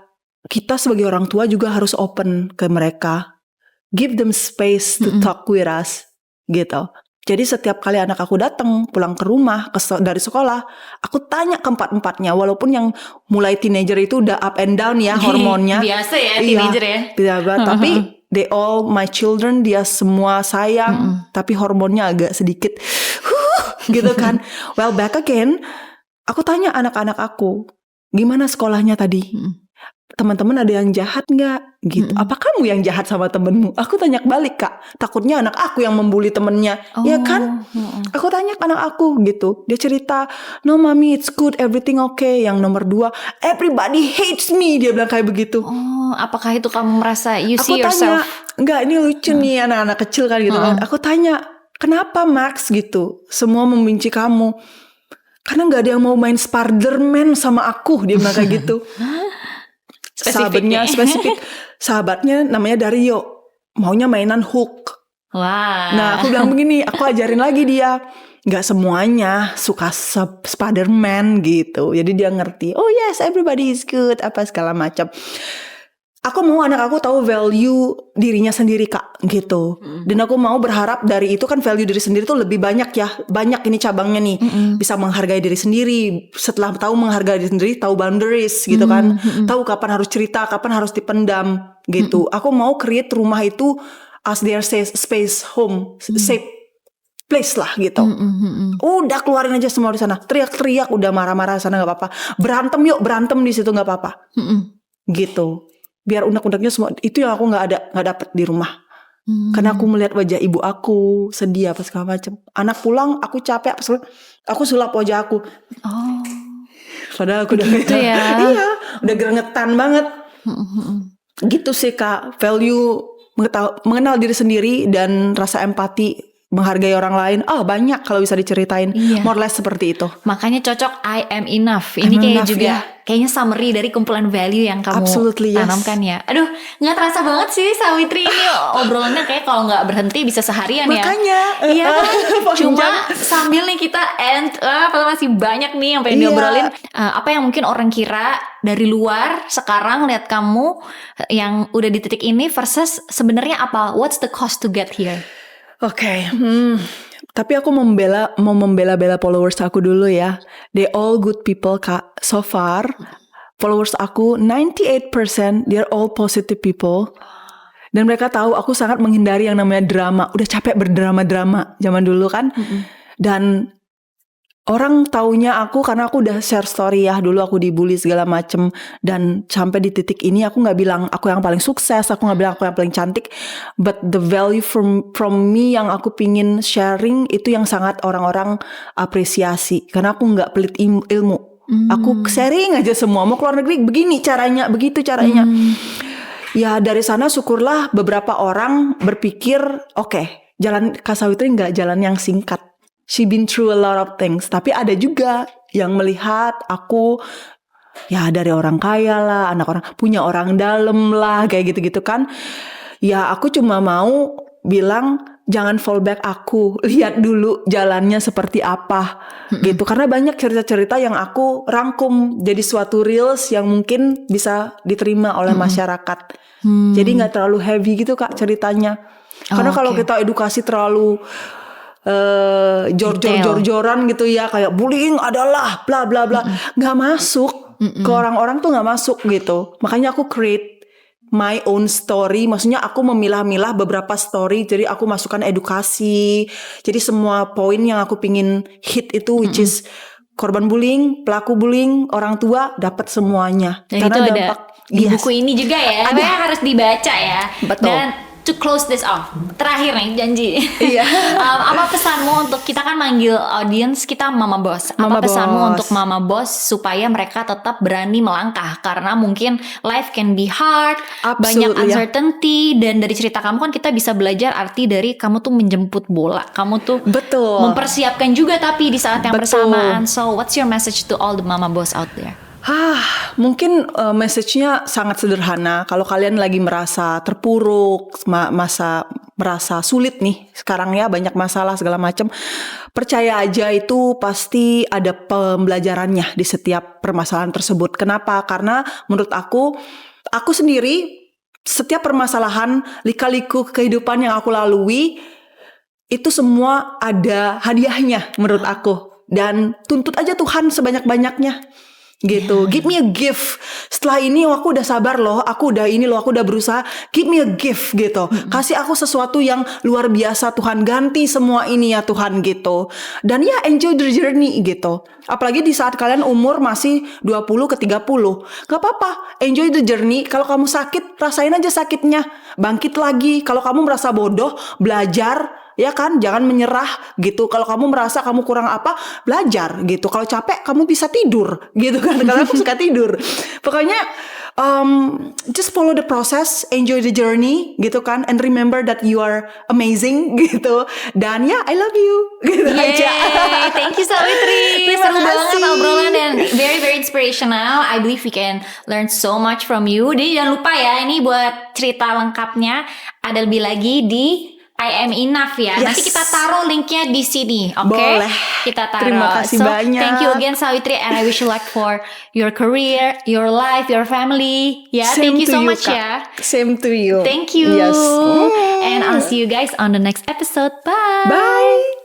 kita sebagai orang tua juga harus open ke mereka. Give them space to talk with us gitu. Jadi setiap kali anak aku datang pulang ke rumah dari sekolah, aku tanya keempat-empatnya. Walaupun yang mulai teenager itu udah up and down ya hormonnya. Biasa ya teenager ya. Tapi my children, dia semua sayang, tapi hormonnya agak sedikit gitu kan. Well, back again, aku tanya anak-anak aku, gimana sekolahnya tadi? Teman-teman ada yang jahat nggak? Gitu. Apa kamu yang jahat sama temenmu? Aku tanya balik, Kak. Takutnya anak aku yang membuli temennya, ya kan? Aku tanya ke anak aku gitu. Dia cerita, no mommy, it's good, everything okay. Yang nomor 2, everybody hates me. Dia bilang kayak begitu. Apakah itu kamu merasa you see aku yourself? Tanya, enggak, ini lucu nih anak-anak kecil kan gitu kan. Aku tanya, kenapa Max gitu? Semua membenci kamu. Karena nggak ada yang mau main Spider-Man sama aku. Dia bilang kayak gitu. Spesifik. Sahabatnya namanya Dario, maunya mainan Hulk. Wah. Nah, aku bilang begini, aku ajarin lagi dia, nggak semuanya suka Spider-Man gitu. Jadi dia ngerti, oh yes, everybody is good, apa segala macam. Aku mau anak aku tahu value dirinya sendiri, Kak, gitu. Dan aku mau berharap dari itu kan value diri sendiri tuh lebih banyak ya. Banyak ini cabangnya nih. Bisa menghargai diri sendiri. Setelah tahu menghargai diri sendiri, tahu boundaries gitu kan. Tahu kapan harus cerita, kapan harus dipendam gitu. Aku mau create rumah itu as their space home, safe place lah gitu. Udah keluarin aja semua di sana. Teriak-teriak, udah marah-marah sana nggak apa-apa. Berantem yuk, berantem di situ nggak apa-apa. Gitu. Biar unek-uneknya semua itu yang aku nggak dapet di rumah. Karena aku melihat wajah ibu aku sedih apa segala macam. Anak pulang aku capek, aku sulap wajah aku. Padahal aku udah gitu ya. Iya, udah gerengetan banget. Gitu sih, Kak. Value mengenal diri sendiri dan rasa empati, menghargai orang lain. Banyak kalau bisa diceritain. More or less seperti itu. Makanya cocok I am enough. Ini kayak juga kayaknya summary dari kumpulan value yang kamu tanamkan ya. Aduh, nggak terasa banget sih Sawitri ini obrolannya kayak kalau nggak berhenti bisa seharian ya. Makanya. Iya. Cuma sambil nih kita masih banyak nih yang pengen diobrolin. Apa yang mungkin orang kira dari luar sekarang lihat kamu yang udah di titik ini versus sebenarnya apa? What's the cost to get here? Oke. Tapi aku mau membela followers aku dulu ya. They all good people, Kak. So far, followers aku 98% they're all positive people. Dan mereka tahu aku sangat menghindari yang namanya drama. Udah capek berdrama-drama zaman dulu kan. Dan orang taunya aku karena aku udah share story ya. Dulu aku dibully segala macem. Dan sampai di titik ini aku gak bilang aku yang paling sukses. Aku gak bilang aku yang paling cantik. But the value from me yang aku pingin sharing itu yang sangat orang-orang apresiasi. Karena aku gak pelit ilmu. Aku sharing aja semua. Mau keluar negeri begini caranya, begitu caranya. Ya dari sana syukurlah beberapa orang berpikir oke, jalan Kak Sawitri gak jalan yang singkat. She been through a lot of things. Tapi ada juga yang melihat aku ya dari orang kaya lah, anak orang punya orang dalam lah, kayak gitu-gitu kan. Ya aku cuma mau bilang jangan fallback aku, lihat dulu jalannya seperti apa gitu. Karena banyak cerita-cerita yang aku rangkum jadi suatu reels yang mungkin bisa diterima oleh masyarakat. Jadi gak terlalu heavy gitu, Kak, ceritanya. Karena kalau kita edukasi terlalu jor-joran gitu ya, kayak bullying adalah bla bla bla, nggak masuk ke orang-orang tuh, nggak masuk gitu. Makanya aku create my own story. Maksudnya aku memilah-milah beberapa story. Jadi aku masukkan edukasi. Jadi semua poin yang aku pingin hit itu, which is korban bullying, pelaku bullying, orang tua, dapat semuanya. Dan itu ada di buku ini juga ya. Ada. Harus dibaca ya. Betul. Dan to close this off, terakhir nih janji. Iya. Apa pesanmu untuk, kita kan manggil audience kita Mama Boss. Apa pesanmu untuk Mama Boss supaya mereka tetap berani melangkah, karena mungkin life can be hard, banyak uncertainty, dan dari cerita kamu kan kita bisa belajar arti dari kamu tuh menjemput bola, kamu tuh mempersiapkan juga tapi di saat yang bersamaan. So what's your message to all the Mama Boss out there? Mungkin message-nya sangat sederhana. Kalau kalian lagi merasa terpuruk, merasa sulit nih sekarang ya, banyak masalah segala macam, percaya aja itu pasti ada pembelajarannya di setiap permasalahan tersebut. Kenapa? Karena menurut aku sendiri, setiap permasalahan, lika-liku kehidupan yang aku lalui, itu semua ada hadiahnya menurut aku. Dan tuntut aja Tuhan sebanyak-banyaknya gitu. Give me a gift. Setelah ini aku udah sabar loh, aku udah ini loh, aku udah berusaha. Give me a gift gitu. Kasih aku sesuatu yang luar biasa Tuhan, ganti semua ini ya Tuhan gitu. Dan ya enjoy the journey gitu. Apalagi di saat kalian umur masih 20 ke 30. Gak apa-apa, enjoy the journey. Kalau kamu sakit, rasain aja sakitnya. Bangkit lagi. Kalau kamu merasa bodoh, belajar. Ya kan, jangan menyerah gitu. Kalau kamu merasa kamu kurang apa, belajar gitu. Kalau capek, kamu bisa tidur gitu kan. Karena aku suka tidur. Pokoknya just follow the process, enjoy the journey gitu kan, and remember that you are amazing gitu. Dan ya, I love you gitu aja. Thank you Sawitri. Seru banget obrolan dan very very inspirational. I believe we can learn so much from you. Jadi jangan lupa ya, ini buat cerita lengkapnya ada lebih lagi di I Am Enough ya. Nanti kita taruh linknya di sini, oke? Boleh. Kita taruh. Terima kasih banyak. Thank you again Sawitri, and I wish you luck for your career, your life, your family. Ya, thank you so much ya. Same to you. Thank you. Yes. And I'll see you guys on the next episode. Bye. Bye.